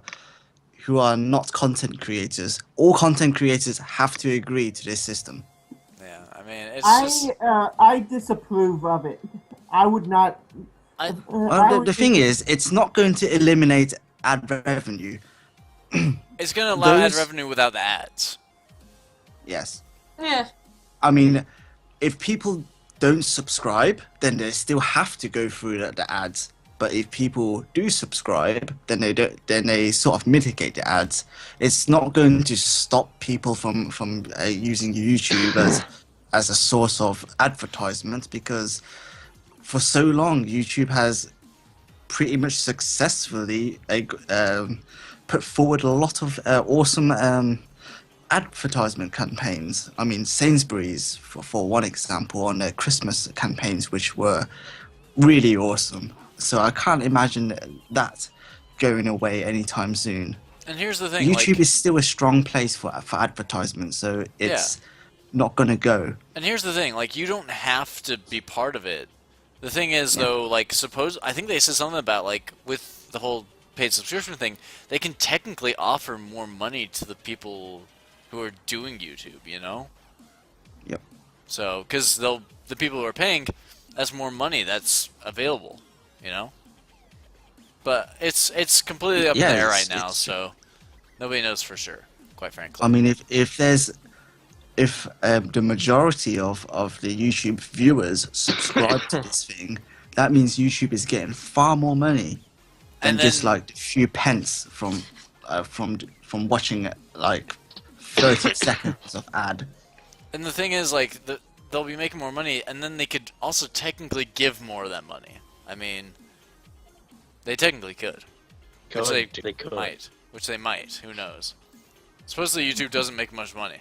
not content creators. All content creators have to agree to this system. Yeah, I mean, it's just. I disapprove of it. I would not. I, Well, the thing is, it's not going to eliminate ad revenue. it's gonna allow ad Those- revenue without the ads. Yes. Yeah. I mean, if people don't subscribe, then they still have to go through the ads. But if people do subscribe, then they don't. Then they sort of mitigate the ads. It's not going to stop people from using YouTube as a source of advertisement, because for so long YouTube has pretty much successfully put forward a lot of awesome advertisement campaigns. I mean, Sainsbury's, for one example, on their Christmas campaigns, which were really awesome. So I can't imagine that going away anytime soon. And here's the thing. YouTube like, is still a strong place for advertisement, so it's not going to go. And here's the thing. Like, you don't have to be part of it. The thing is, though, like, I think they said something about, like, with the whole paid subscription thing, they can technically offer more money to the people who are doing YouTube, you know? Yep. So, because the people who are paying, that's more money that's available, you know? But it's completely up in Yeah, the air right it's- now, it's- so nobody knows for sure, quite frankly. I mean, if the majority of the YouTube viewers subscribe to this thing, that means YouTube is getting far more money than And just then- like a few pence from watching like 30 seconds of ad. And the thing is, like, they'll be making more money, and then they could also technically give more of that money. I mean, they technically could. Which they could. might. Which they might. Who knows? Supposedly YouTube doesn't make much money.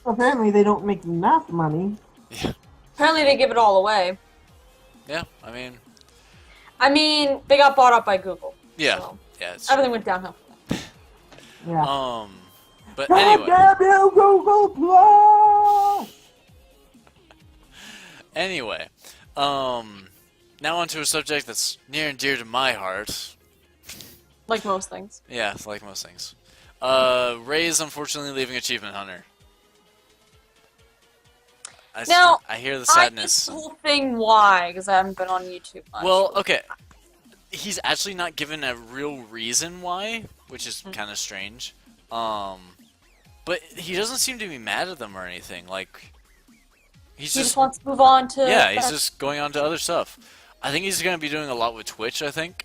Apparently, they don't make enough money. Yeah. Apparently they give it all away. Yeah, I mean, They got bought up by Google. yeah. So Yeah, it's everything went downhill. Yeah. but anyway. God damn you, Google Plus! Anyway. Now onto a subject that's near and dear to my heart. Like most things. Yeah, like most things. Ray is unfortunately leaving Achievement Hunter. Now, I hear the I sadness. missed the whole thing why, because I haven't been on YouTube much. Well, okay. He's actually not given a real reason why, which is kind of strange. But he doesn't seem to be mad at them or anything. Like, he just wants to move on to... yeah, he's just going on to other stuff. I think he's going to be doing a lot with Twitch, I think.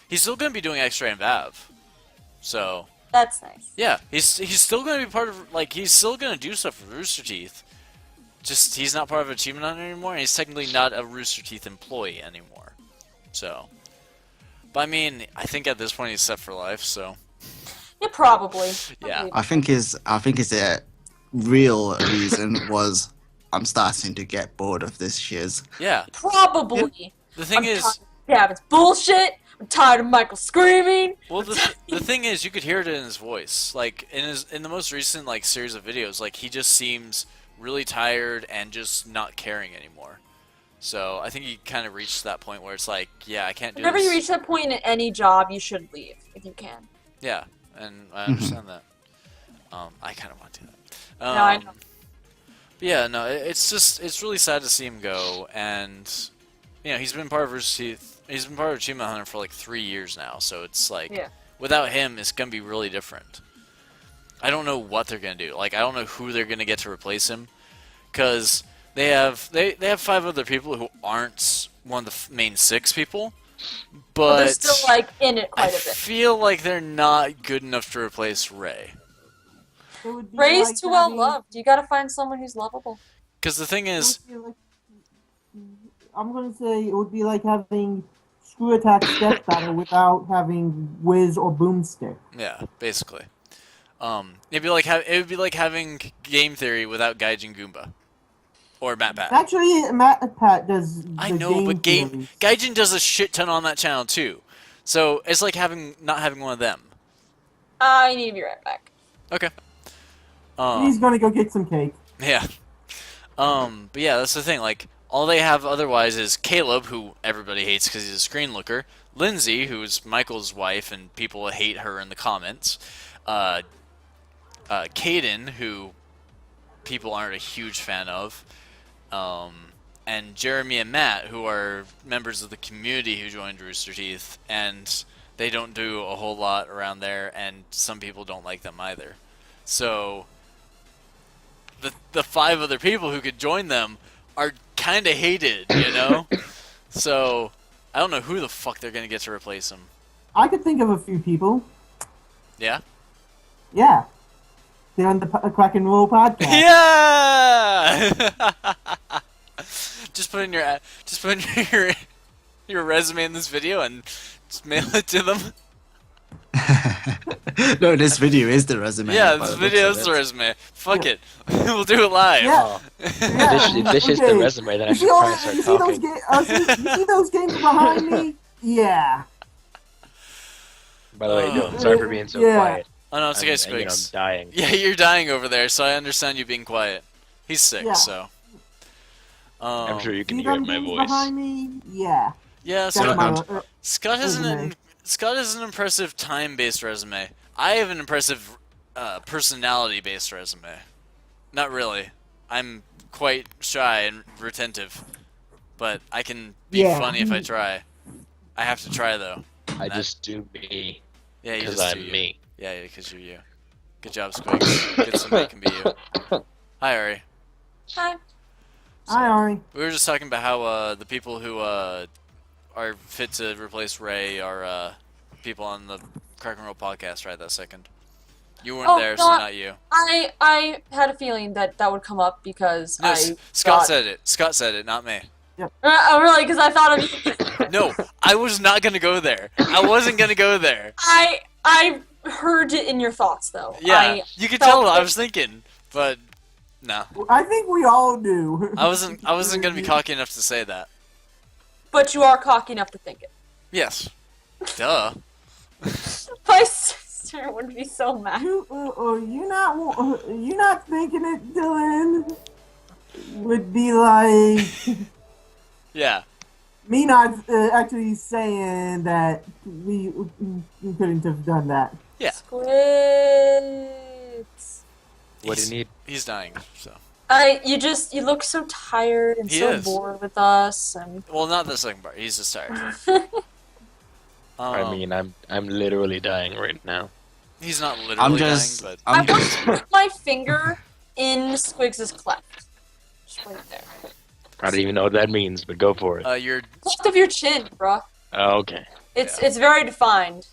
He's still going to be doing X-Ray and Vav. So, That's nice. yeah, he's still going to be part of, like, he's still going to do stuff with Rooster Teeth. Just, he's not part of Achievement Hunter anymore, and he's technically not a Rooster Teeth employee anymore. So, but I mean, I think at this point he's set for life, so. Yeah, probably. Yeah. I think his real reason was, I'm starting to get bored of this shiz. Yeah. Probably. The thing I'm is, tired of Gavin's bullshit. I'm tired of Michael screaming. well, the thing is, you could hear it in his voice. Like, in the most recent, like, series of videos, like, he just seems really tired and just not caring anymore. So, I think he kind of reached that point where it's like, yeah, I can't do Whenever this. you reach that point in any job, you should leave, if you can. Yeah, and I understand that. I kind of want to do that. No, I know. Yeah, no, it's really sad to see him go, and you know, he's been part of Rooster Teeth. He's been part of Achievement Hunter for like 3 years now, so it's like, Yeah. without him, it's gonna be really different. I don't know what they're gonna do. Like, I don't know who they're gonna get to replace him, because they have 5 other people who aren't one of the main 6 people, But they're but still, like, in it I quite a bit. feel like they're not good enough to replace Ray. It would be Ray's like too well having- loved. You gotta find someone who's lovable. Because the thing it is, would be like- I'm gonna say it would be like having Screw Attack Step Battle without having Whiz or Boomstick. yeah, basically, it'd be like it would be like having Game Theory without Gaijin Goomba, or Matt Pat. Actually, Matt Pat does. I the know, but theories. Gaijin does a shit ton on that channel too. So it's like not having one of them. I need to be right back. Okay. He's gonna go get some cake. Yeah. But yeah, that's the thing. Like, all they have otherwise is Caleb, who everybody hates because he's a screen looker. Lindsay, who's Michael's wife, and people hate her in the comments. Caden, who people aren't a huge fan of. And Jeremy and Matt, who are members of the community who joined Rooster Teeth, and they don't do a whole lot around there, and some people don't like them either. So the 5 other people who could join them are kind of hated, you know? So I don't know who the fuck they're gonna get to replace them. I could think of a few people. Yeah? Yeah. They're on the Krakken Roll podcast. Yeah! Just put in your resume in this video and just mail it to them. No, this video is the resume. Yeah, by this the video looks is of the resume. Fuck it. We'll do it live. Yeah. If this is the Okay. resume, then I You should see, probably you start see those talking. you see those games behind me? Yeah. By the way, Dylan, sorry for being so Yeah. quiet. Oh no, it's okay, I'm Squigs. dying. Yeah, you're dying over there, so I understand you being quiet. He's sick, Yeah. so. I'm sure you can See hear it them in my games voice. behind me? Yeah. Yeah, That's Scott, my, Scott has resume. Scott has an impressive time-based resume. I have an impressive personality-based resume. Not really. I'm quite shy and retentive, but I can be Yeah. funny if I try. I have to try though. I just do me, Yeah, you because just do I'm you. me. Yeah, because you're you. Good job, Squigs. Get somebody can be you. Hi, Ari. Hi. Hi, Ari. We were just talking about how the people who are fit to replace Ray are people on the Krakken Roll podcast right that second. You weren't Oh, there, no, so not you. I had a feeling that would come up because No, I Scott thought- said it. Scott said it, not me. Oh, really? Because I thought of you. No, I was not gonna go there. I wasn't gonna go there. I heard it in your thoughts, though. Yeah, you could felt tell I it. was thinking, but no, I think we all do. I wasn't gonna be cocky enough to say that. But you are cocky enough to think it. Yes, duh. My sister would be so mad. You not thinking it, Dylan? Would be like Yeah, me not actually saying that we couldn't have done that. yeah. Squids. What do you need? He's dying. So, You look so tired and He so is. bored with us, and well, not the second part. He's just tired. I mean, I'm literally dying right now. He's not literally I'm just. dying, I I'm want just. to put my finger in Squigs' cleft. Just right there. I don't even know what that means, but go for it. but you're Cleft of your chin, bruh. Oh, okay, It's very defined.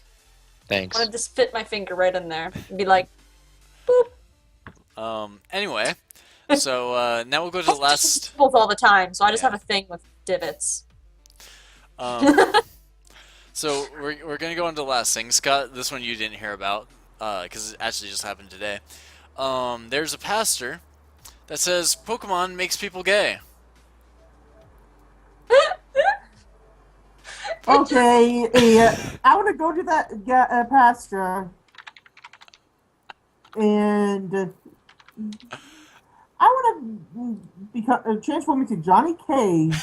thanks. I want to just fit my finger right in there and be like, Anyway, so now we'll go to the last. Divots all the time, so I just Yeah. have a thing with divots. So we're gonna go into the last thing, Scott. This one you didn't hear about because it actually just happened today. There's a pastor that says Pokemon makes people gay. Okay, I want to go to that pastor, and I want to become transform into Johnny Cage.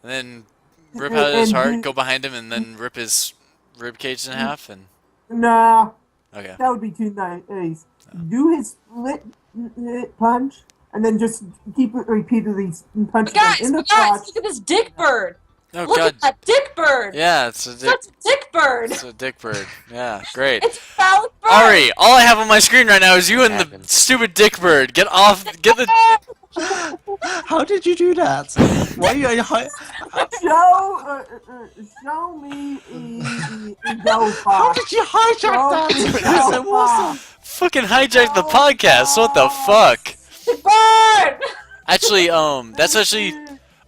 And then rip out his And heart, do- go behind him, and then rip his rib cage in half. And Nah, okay, that would be too nice. Do his split punch, and then just keep it repeatedly punching him Guys, in the guys, crotch. look at this dick bird. oh Look god, at that dick bird. yeah, it's a dick. Such a dick bird. It's a dick bird. Yeah, great. It's a phallic bird. Ari, all I have on my screen right now is you and the Happened. stupid dick bird. Get off. Get the. How did you do that? Why are you? Show me a go How did you hijack that? That's so awesome. Fucking hijacked the podcast. What the fuck? Dick bird. Actually, that's actually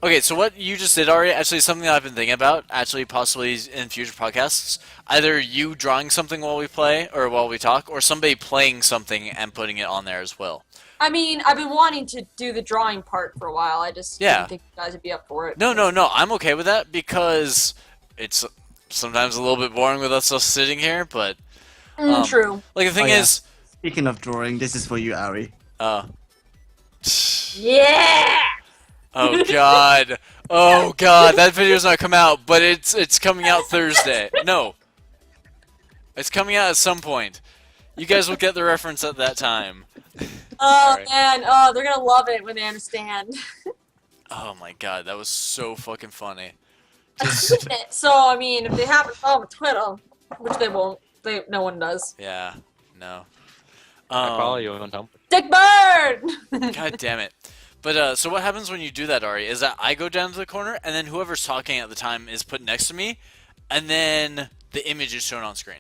okay. So what you just did, Ari, actually is something that I've been thinking about. Actually, possibly in future podcasts, either you drawing something while we play or while we talk, or somebody playing something and putting it on there as well. I mean, I've been wanting to do the drawing part for a while. I just Yeah. didn't think you guys would be up for it. No, no, no. I'm okay with that because it's sometimes a little bit boring with us just sitting here, but True. like the thing Oh, yeah. is, Speaking of drawing, this is for you, Ari. Yeah! oh god, oh god, that video's not come out, but it's coming out Thursday. No, it's coming out at some point. You guys will get the reference at that time. Oh, Alright. man. Oh, they're gonna love it when they understand. Oh my god, that was so fucking funny. So, I mean, if they happen to follow Twitter, which they won't, no one does. Yeah, no. I follow you on Tumblr. Dick Bird! God damn it. But, so what happens when you do that, Ari, is that I go down to the corner, and then whoever's talking at the time is put next to me, and then the image is shown on screen.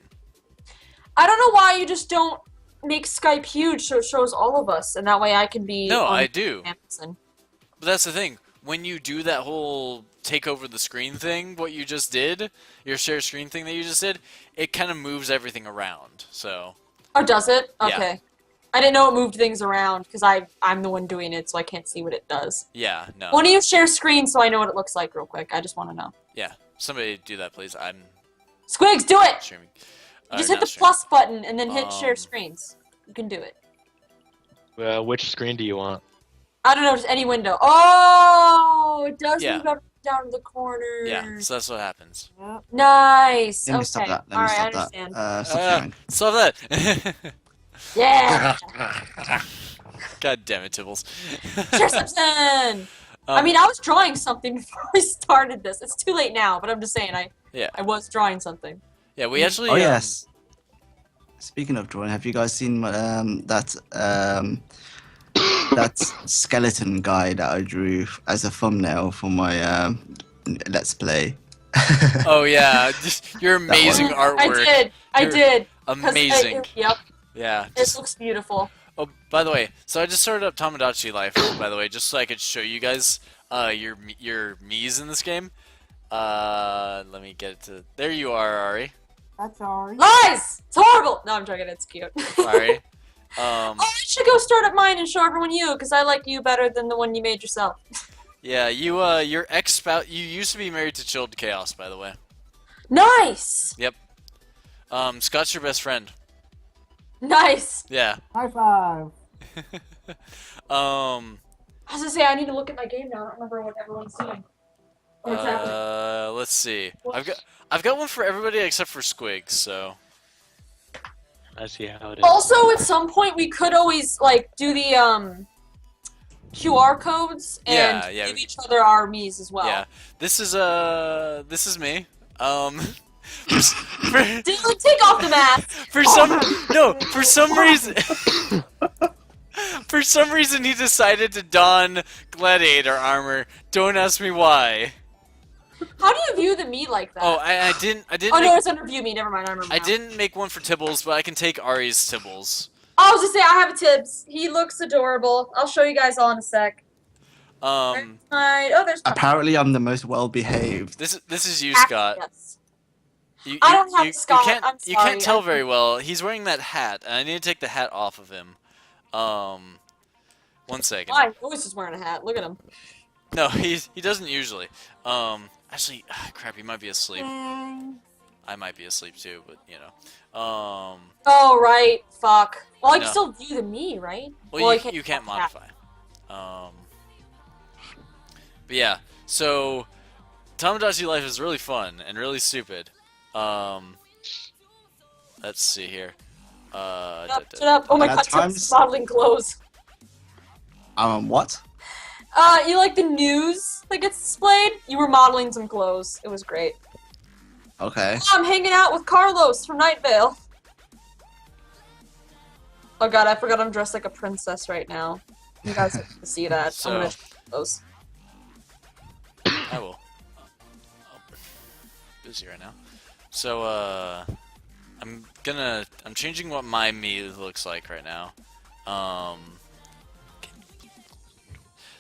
I don't know why you just don't make Skype huge so it shows all of us, and that way I can be No, on I do. Amazon. But that's the thing. When you do that whole take over the screen thing, what you just did, your share screen thing that you just did, it kind of moves everything around, so... Oh, does it? Yeah. Okay. I didn't know it moved things around, because I'm the one doing it, so I can't see what it does. Yeah, no. Why don't you share screen so I know what it looks like real quick? I just want to know. Yeah, somebody do that, please. I'm Squigs, do it! streaming. Just Or hit not the streaming. plus button and then hit share screens. You can do it. Which screen do you want? I don't know, just any window. Oh, it does Yeah. move up down to the corner. Yeah, so that's what happens. Nice. Let me Okay. stop that. Let me Alright, I stop that. understand. Stop sharing. Stop that! Yeah. God damn it, Tibbles. Share something. I mean, I was drawing something before we started this. It's too late now, but I'm just saying, Yeah. I was drawing something. Yeah, we actually... Oh yes. Speaking of drawing, have you guys seen that that skeleton guy that I drew as a thumbnail for my Let's Play? Oh yeah, just your amazing one. artwork. I You're did. 'Cause Amazing. Yep. Yeah. It Just, looks beautiful. oh, by the way, so I just started up Tomodachi Life, by the way, just so I could show you guys your Miis in this game. Let me get it to... There you are, Ari. That's Ari. Lies! It's horrible! No, I'm joking. It's cute. Ari. Oh, I should go start up mine and show everyone you, because I like you better than the one you made yourself. Yeah, your ex-spouse... You used to be married to Chilled Chaos, by the way. Nice! Yep. Scott's your best friend. Nice! Yeah. High five. I was gonna say, I need to look at my game now. I don't remember what everyone's doing. What's happening? Let's see. I've got one for everybody except for Squigs, so... I see how it is. Also, at some point, we could always, like, do the, QR codes and Yeah, yeah. give each other our Miis as well. Yeah. This is me. Dylan, take off the mask! For some reason... For some reason, he decided to don gladiator armor. Don't ask me why. How do you view the me like that? Oh, I didn't Oh, no, make, it's under view me. Never mind, I remember I now. didn't make one for Tibbles, but I can take Ari's Tibbles. I was just saying, I have a Tibbs. He looks adorable. I'll show you guys all in a sec. Right. Oh, there's... Apparently, I'm the most well-behaved. This is you, Scott. Yes. You, I don't have Scott, You can't, I'm you can't sorry. tell very well. He's wearing that hat, and I need to take the hat off of him. 1 second. Why? Louis is wearing a hat. Look at him. No, he doesn't usually. Actually, crap, he might be asleep. I might be asleep too, but you know. Oh, right. Fuck. Well, I can No. still view the me, right? Well, I you can't have the modify. But yeah, so Tomodachi Life is really fun and really stupid. Let's see here. Shut up. Oh my At god, times- Tibbs modeling clothes. What? You like the news that gets displayed? You were modeling some clothes. It was great. Okay. I'm hanging out with Carlos from Night Vale. Oh god, I forgot I'm dressed like a princess right now. You guys have to see that. So- I'm gonna show those. I will. Busy right now. So, I'm changing what my me looks like right now.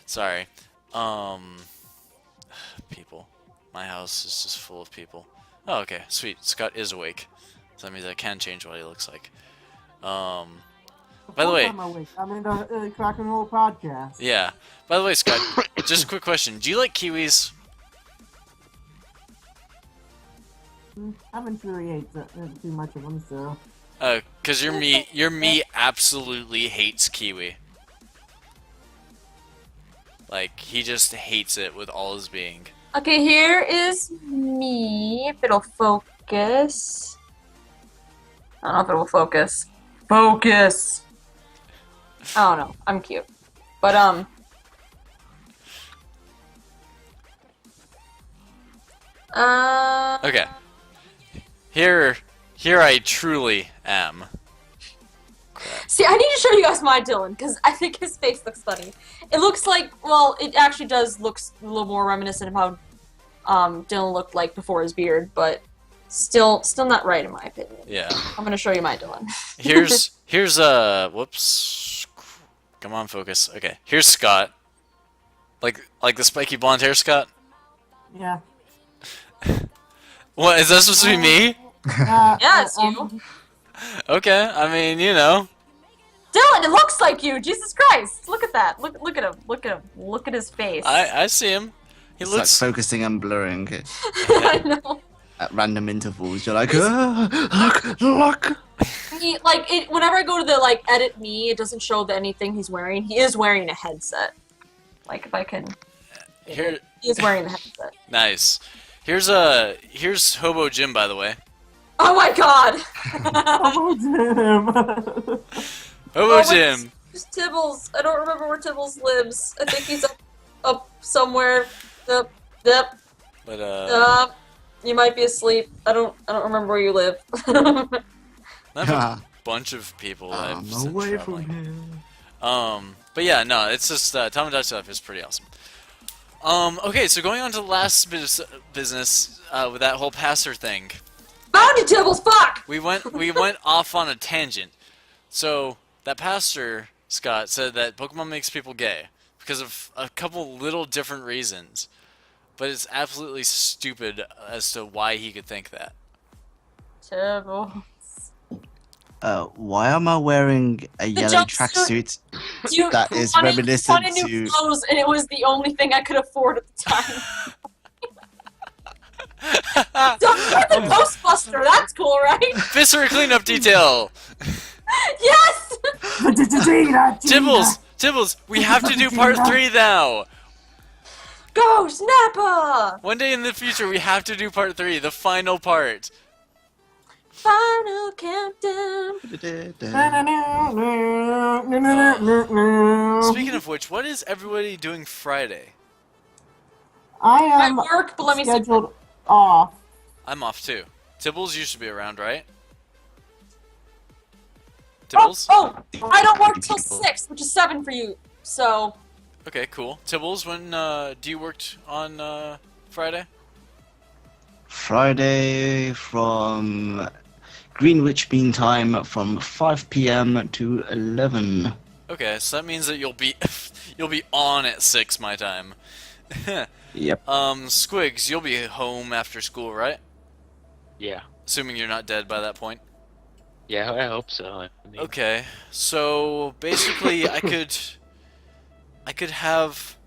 Sorry. People. My house is just full of people. Oh, okay, sweet. Scott is awake. So that means I can change what he looks like. By the way, I'm awake. I'm in the Krakken Roll podcast. yeah. By the way, Scott, just a quick question. Do you like kiwis? I haven't really ate too much of them, so. Cause your me absolutely hates kiwi. Like, he just hates it with all his being. Okay, here is me. If it'll focus. I don't know if it will focus. Focus! I don't know. I'm cute. But, Okay. Here I truly am. See, I need to show you guys my Dylan, because I think his face looks funny. It looks like, well, it actually does look a little more reminiscent of how Dylan looked like before his beard, but still not right in my opinion. Yeah. I'm gonna show you my Dylan. Here's whoops. Come on, focus. Okay. Here's Scott. Like the spiky blonde hair Scott? Yeah. What, is that supposed to be me? Yeah, it's you. Okay, I mean, you know. Dylan, it looks like you! Jesus Christ! Look at that. Look at him. Look at him. Look at his face. I see him. He It's looks like focusing and blurring it I know. at random intervals. You're like, look. Whenever I go to the edit me, it doesn't show anything he's wearing. He is wearing a headset. Like if I can. here. He is wearing a headset. Nice. Here's Hobo Jim, by the way. Oh my God! Oh, Jim. Hobo wait, Jim. Where's Tibbles? I don't remember where Tibbles lives. I think he's up somewhere. Yep. But You might be asleep. I don't remember where you live. I have a bunch of people that I've I'm sent away from traveling. here. But yeah, no, it's just Tom and Dutch stuff is pretty awesome. Okay, so going on to the last bit of business with that whole passer thing. Found you, Tibbles! Fuck! We went off on a tangent. So that pastor Scott said that Pokemon makes people gay because of a couple little different reasons, but it's absolutely stupid as to why he could think that. Tibbles. Why am I wearing a yellow tracksuit You that is wanted reminiscent new to? clothes, and it was the only thing I could afford at the time. So you're the Ghostbuster. That's cool, right? Viscera cleanup detail. Yes. Tibbles, we have to do part 3 now. Go, Snapper! One day in the future, we have to do part 3, the final part. Final countdown. Speaking of which, what is everybody doing Friday? I I am work, but let me see. scheduled off. I'm off too. Tibbles, you should be around, right? Oh, Tibbles? I don't work till 6, which is 7 for you. So, Okay, cool. Tibbles, when do you work on Friday? Friday from Greenwich Mean Time from 5 p.m. to 11. Okay, so that means that you'll be on at 6 my time. Yep. Squigs, you'll be home after school, right? Yeah. Assuming you're not dead by that point. Yeah, I hope so. I mean, Okay, so basically I could have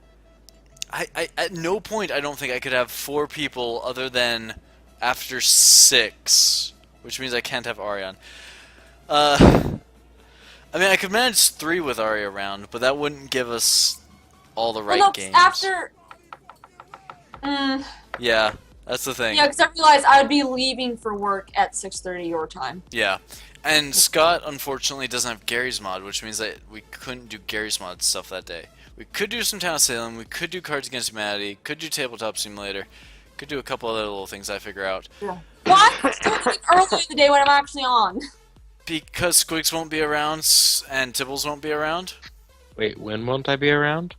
I at no point I don't think I could have 4 people other than after 6, which means I can't have Ari on. I mean I could manage 3 with Ari around, but that wouldn't give us all the right well, no, games. after. Yeah, that's the thing. Yeah, because I realized I would be leaving for work at 6:30 your time. Yeah. And Scott, unfortunately, doesn't have Gary's mod, which means that we couldn't do Gary's mod stuff that day. We could do some Town Salem, we could do Cards Against Humanity, could do Tabletop Simulator, could do a couple other little things I figure out. Yeah. Why am I still doing early in the day when I'm actually on? Because Squigs won't be around, and Tibbles won't be around. wait, when won't I be around?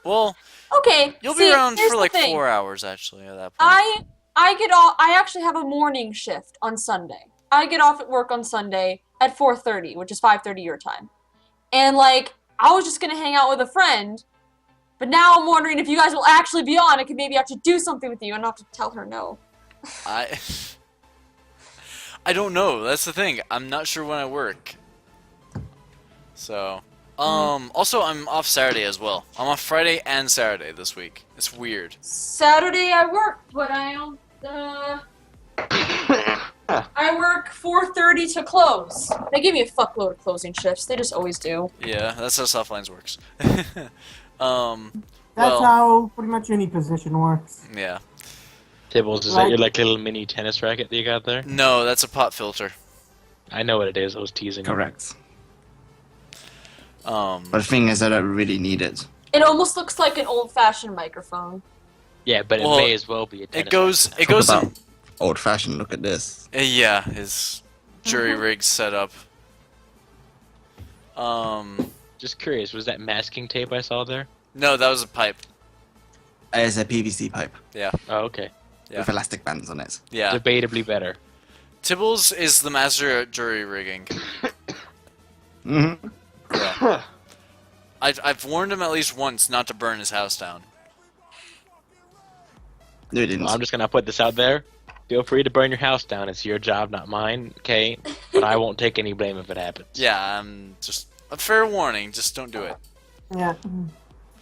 Well, Okay, you'll see, be around here's for the like thing. 4 hours, actually, at that point. I actually have a morning shift on Sunday. I get off at work on Sunday at 4:30, which is 5:30 your time. And I was just gonna hang out with a friend, but now I'm wondering if you guys will actually be on. I could maybe have to do something with you and not have to tell her no. I don't know. That's the thing. I'm not sure when I work. So, also I'm off Saturday as well. I'm off Friday and Saturday this week. It's weird. Saturday I work, but I don't. I work 4:30 to close. They give me a fuckload of closing shifts. They just always do. Yeah, that's how Softlines works. That's well, how pretty much any position works. yeah. Tibbles, is that your like little mini tennis racket that you got there? No, that's a pop filter. I know what it is. I was teasing. Correct. Um, But the thing is, I don't really need it. It almost looks like an old-fashioned microphone. Yeah, but Well, it may as well be a tennis. it goes. It Talk goes. about old-fashioned. Look at this. Yeah, his jury rig setup. Just curious, was that masking tape I saw there? No, that was a pipe. It's a PVC pipe Oh, okay. Yeah. with elastic bands on it. Yeah. Debatably better. Tibbles is the master at jury rigging. Mm-hmm. Yeah. I've warned him at least once not to burn his house down. No, it didn't. Well, I'm just gonna put this out there. Feel free to burn your house down. It's your job, not mine. Okay, but I won't take any blame if it happens. Yeah, just a fair warning. Just don't do it. Yeah.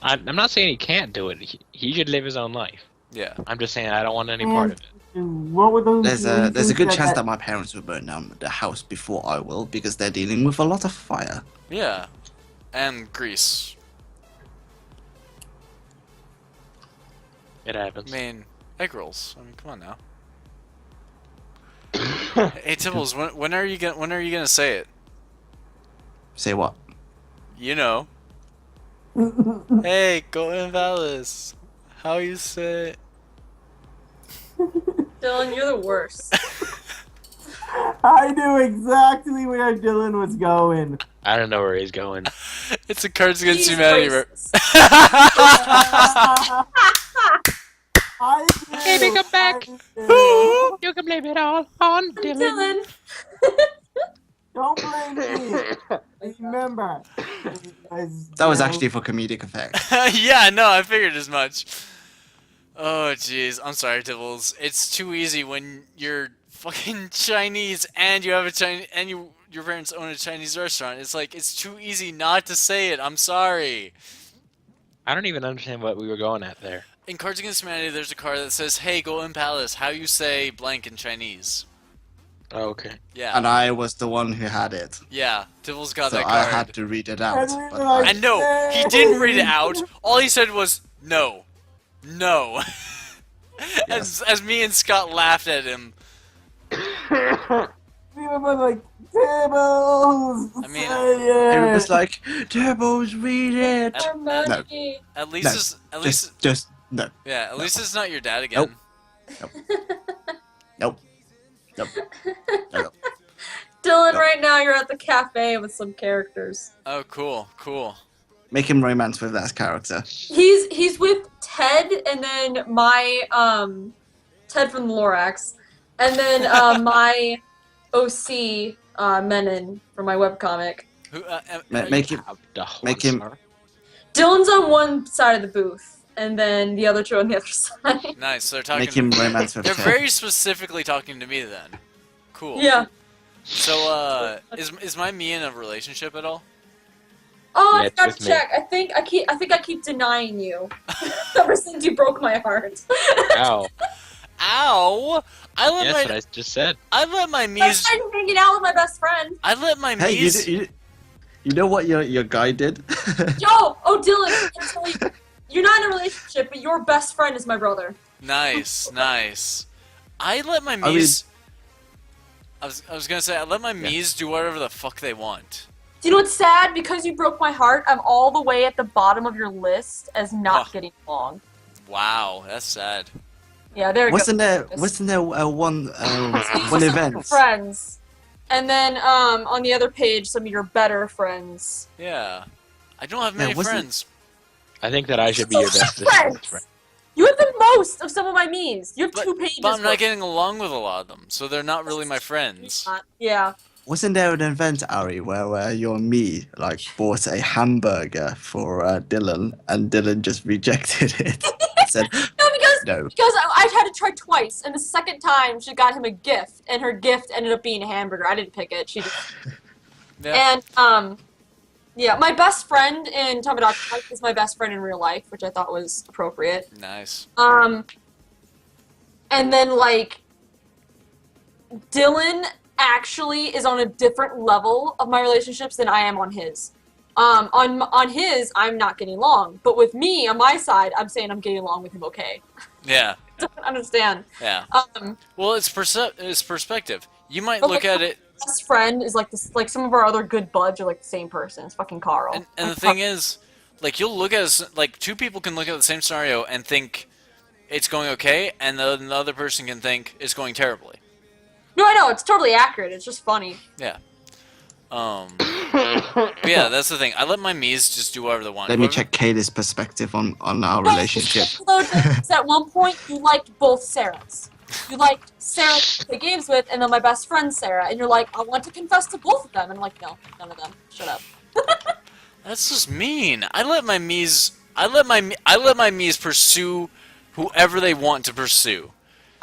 I'm not saying he can't do it. He should live his own life. Yeah. I'm just saying I don't want any part of it. What were those? There's a good reasons chance that my parents will burn down the house before I will because they're dealing with a lot of fire. Yeah. And grease. It I happens. mean, egg rolls. I mean, come on now. Hey Tibbles, when are you gonna say it? Say what? You know. Hey, go Invalid. How you say it? Dylan, you're the worst. I knew exactly where Dylan was going. I don't know where he's going. It's a Cards Against He's Humanity. racist. I knew, Baby, come back. I knew. You can blame it all on Dylan. Don't blame me. Remember. That was actually for comedic effect. Yeah, no, I figured as much. Oh, jeez. I'm sorry, Tibbles. It's too easy when you're fucking Chinese and you have a Chinese and your parents own a Chinese restaurant. It's like it's too easy not to say it. I'm sorry. I don't even understand what we were going at there. In Cards Against Humanity, there's a card that says, "Hey, Golden Palace, how you say blank in Chinese?" Oh, okay. Yeah. And I was the one who had it. Yeah, Tibbles got So that I card. had to read it out. And we but were like- I- And no, he didn't read it out. All he said was no, no. As me and Scott laughed at him. We were like, tables. I mean, and it was like, Turbos, read it. Harmony. At least, No, it's, at least, Just no. yeah, at least it's not your dad again. Nope. Nope. Nope. Dylan, Nope. right now you're at the cafe with some characters. Oh, cool, cool. Make him romance with that character. He's with Ted, and then my Ted from the Lorax, and then my OC Menon from my webcomic. Who? Make him. Make him- Dylan's on one side of the booth, and then the other two on the other side. Nice. So they're talking. Make him romance with They're Ted. very specifically talking to me then. Cool. Yeah. So, is my me in a relationship at all? Oh, Yeah, I it's forgot with to me. check. I think I keep denying you ever since you broke my heart. Ow. Ow! Yes, what I just said. I let my I'm mies. hanging out with my best friend. I let my Hey, mies. you know what your guy did? Yo, oh Dylan, I'm telling you, you're not in a relationship, but your best friend is my brother. Nice, nice. I let my I mean- mies. I was gonna say I let my mies do whatever the fuck they want. Do you know what's sad? Because you broke my heart, I'm all the way at the bottom of your list as not Oh. getting along. Wow, that's sad. Yeah, there we Wasn't go. there one These one are some event? friends. And then on the other page, some of your better friends. Yeah. I don't have many wasn't- friends. I think that I should be your best Friends! friend. You have the most of some of my memes. You have But, 2 pages. but I'm not worth. getting along with a lot of them, so they're not really my friends. Yeah. Wasn't there an event, Ari, where your me like bought a hamburger for Dylan, and Dylan just rejected it? Said, No, because No. Because I had to try twice, and the second time she got him a gift, and her gift ended up being a hamburger. I didn't pick it. She just. Yeah. And yeah, my best friend in Tamagotchi life is my best friend in real life, which I thought was appropriate. Nice. And then like Dylan actually is on a different level of my relationships than I am on his. On his, I'm not getting along, but with me on my side, I'm saying I'm getting along with him. Okay, Yeah. don't understand. Yeah. Well, it's perspective. You might But, look like, at it, Best friend is like this. Like some of our other good buds are like the same person. It's fucking Carl. and the thing is, like you'll look at like two people can look at the same scenario and think it's going okay, and the other person can think it's going terribly. No, I know it's totally accurate. It's just funny. Yeah. But yeah, that's the thing. I let my Mies just do whatever they want. Let me Whoever- check Katie's perspective on our relationship. Although, at one point, you liked both Sarahs. You liked Sarah to play games with, and then my best friend Sarah, and you're like, I want to confess to both of them, and I'm like, no, none of them. Shut up. That's just mean. I let my Mies pursue whoever they want to pursue.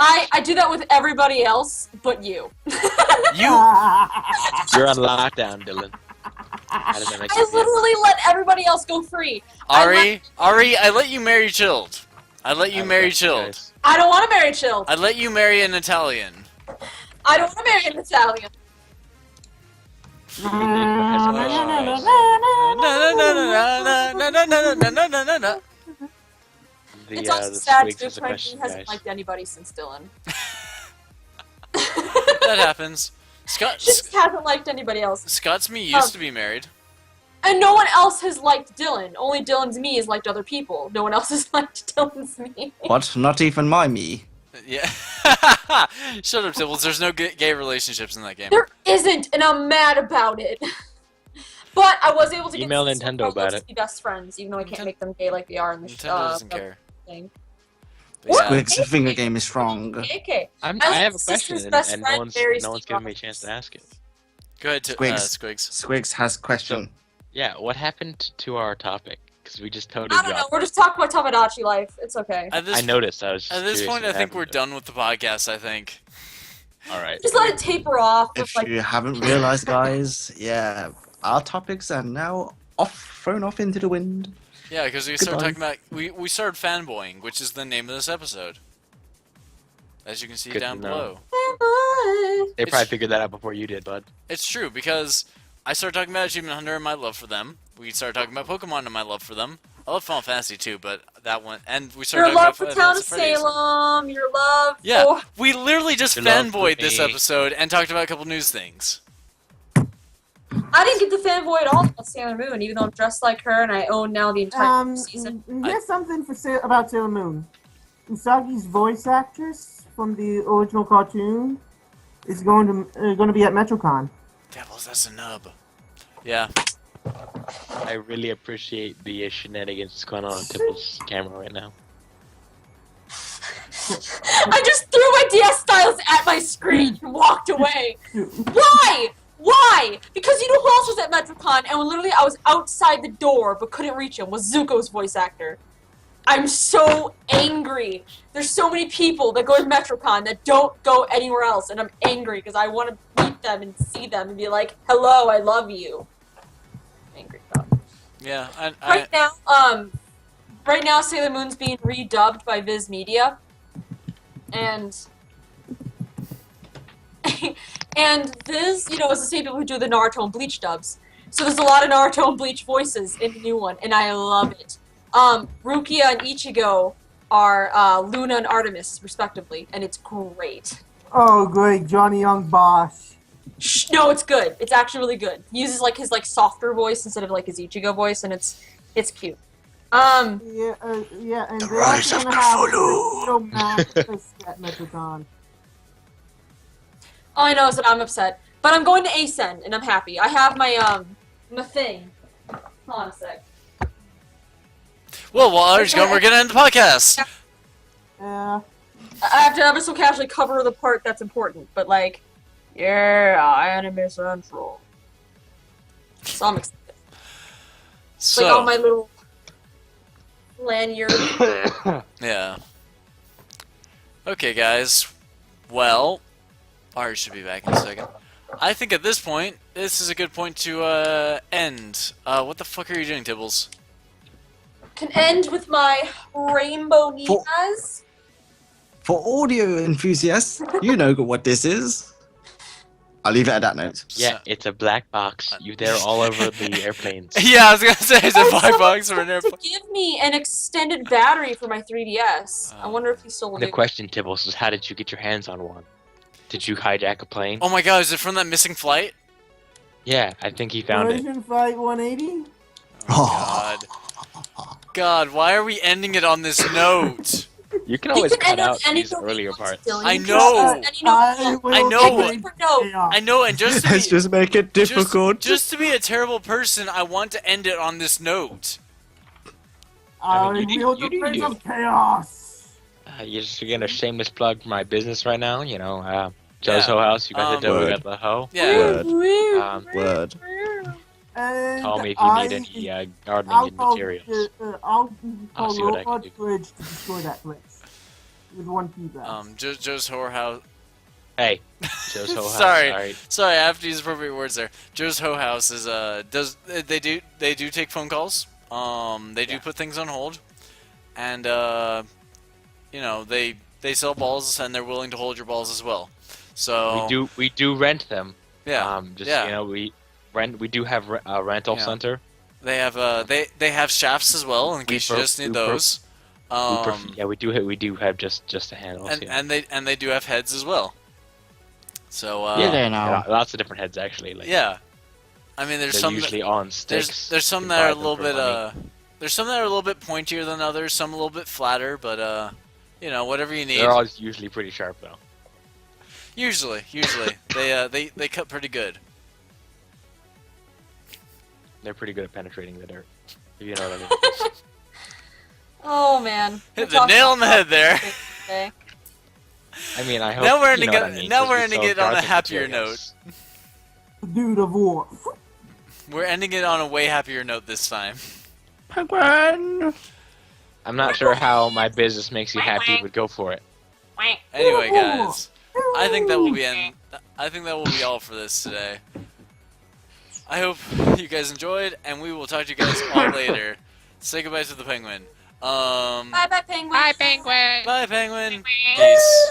I do that with everybody else, but you. You You're on lockdown, Dylan. How does that make I you feel? literally let everybody else go free. Ari, I let you marry Chilled. I let you marry Okay, Chilled. guys. I don't want to marry Chilled. I let you marry an Italian. I don't want to marry an Italian. It's also The sad Squigs too. has a Frankie question, hasn't guys. liked anybody since Dylan. That happens. She just hasn't liked anybody else. Scott's me used to be married. And no one else has liked Dylan. Only Dylan's me has liked other people. No one else has liked Dylan's me. What? Not even my me? Yeah. Shut up, Tibbles. There's no gay relationships in that game. There isn't, and I'm mad about it. But I was able to get Email some Nintendo of those about to be best friends, even though I can't Ninten- make them gay like they are in the Nintendo doesn't care. thing. But yeah. Squig's finger game is strong. Okay. I My have a sister's question, best and friend no one's marries given me a Steve chance to ask it. Go ahead, Squigs. Squigs. Squigs has question. Yeah, what happened to our topic? Because we just totally I don't know. dropped. We're just talking about Tamagotchi life. It's okay. At this, I noticed. I was just at this curious point, what I think we're happened. done with the podcast. I think. All right. Just let it taper off. With, If like, you haven't realized, guys, yeah, our topics are now thrown off into the wind. Yeah, because we started Goodbye. talking about we started fanboying, which is the name of this episode. As you can see Good down to know. below. They It's- probably figured that out before you did, bud. It's true because I started talking about Achievement Hunter and my love for them. We started talking about Pokemon and my love for them. I love Final Fantasy too, but that one, and we started Your talking love for about Town Final of Fantasy. Salem. Your love Yeah, for... we literally just Your love for fanboyed this me. episode and talked about a couple news things. I didn't get the fanboy at all about Sailor Moon, even though I'm dressed like her and I own now the entire season. Here's something about Sailor Moon. Usagi's voice actress from the original cartoon is going to be at MetroCon. Devils, that's a nub. Yeah. I really appreciate the shenanigans that's going on Tipple's camera right now. I just threw my DS Styles at my screen and walked away. Why? Why? Because you know who else was at MetroCon and literally I was outside the door but couldn't reach him was Zuko's voice actor. I'm so angry. There's so many people that go to MetroCon that don't go anywhere else and I'm angry because I want to meet them and see them and be like, hello, I love you. Angry about it. Yeah, Right now Sailor Moon's being redubbed by Viz Media. And and Viz, is the same people who do the Naruto and Bleach dubs. So there's a lot of Naruto and Bleach voices in the new one, and I love it. Rukia and Ichigo are Luna and Artemis, respectively, and it's great. Oh, great, Johnny Young Bosch. Shh, no, it's good. It's actually really good. He uses his softer voice instead of his Ichigo voice, and it's cute. Yeah, and the rise of Cthulhu. at MetroCon. All I know is that I'm upset. But I'm going to Ascend, and I'm happy. I have my thing. Hold on a sec. Well, while Ari's gone, we're gonna end the podcast. Yeah. I have to ever so casually cover the part that's important, but yeah, Anime Central. So I'm excited. So, All my little lanyard. yeah. Okay, guys. Well, Ari should be back in a second. I think at this point, this is a good point to end. What the fuck are you doing, Tibbles? Can end with my rainbow For- Ninas. For audio enthusiasts, you know what this is. I'll leave it at that note. Yeah, it's a black box. They're all over the airplanes. Yeah, I was gonna say it's a Oh, black box someone for an tried to airplane. give me an extended battery for my 3DS. I wonder if he still will The do. question, Tibbles, is how did you get your hands on one? Did you hijack a plane? Oh my god, is it from that missing flight? Yeah, I think he found it. Version Flight 180? Oh god. God, why are we ending it on this note? You can You always can cut end on out any these note earlier you want, parts. Dylan. I You can know. end any note you want. I know. Any note. I know, and just to Let's be, just make it difficult. just to be a terrible person, I want to end it on this note. I mean, I you wield did- the you Prince did. of Chaos! You're just getting a shameless plug for my business right now. You know, Joe's Yeah. Hoe House. You got the dough, we Word. got the hoe. Yeah. Word. Um, Word. And call me if you need any gardening materials. I'll I'll call see what I can Robot do. Fridge to destroy that place. With one keypad. Joe's whorehouse. Hey, Joe's Hoe House. Sorry. All right. Sorry, I have to use appropriate words there. Joe's Hoe House is they do take phone calls. They do Yeah. put things on hold, and you know they sell balls and they're willing to hold your balls as well. So We do rent them. yeah, You know, we do have a rental Yeah. center. they have they have shafts as well in case you just need those. We do have just a handle. and they do have heads as well. So Yeah, there now. Lots of different heads actually. Like, yeah. I mean, there's they're some usually on sticks. there's some You that are buy a them little for bit money. there's some that are a little bit pointier than others, some a little bit flatter, but you know, whatever you need. They're always usually pretty sharp though. Usually they cut pretty good. They're pretty good at penetrating the dirt. If you know what I mean. Oh man. Hit the nail on the head there. Okay. I mean, I hope. Now we're you know ending what it- I mean, now 'cause we're we ending sell it on a gardening happier materials. Dude of war. We're ending it on a way happier note this time. Penguin. I'm not sure how my business makes you happy, but go for it. Anyway, guys, I think that will be all for this today. I hope you guys enjoyed, and we will talk to you guys all later. Say goodbye to the penguin. Bye bye penguin. Bye, penguin. Peace.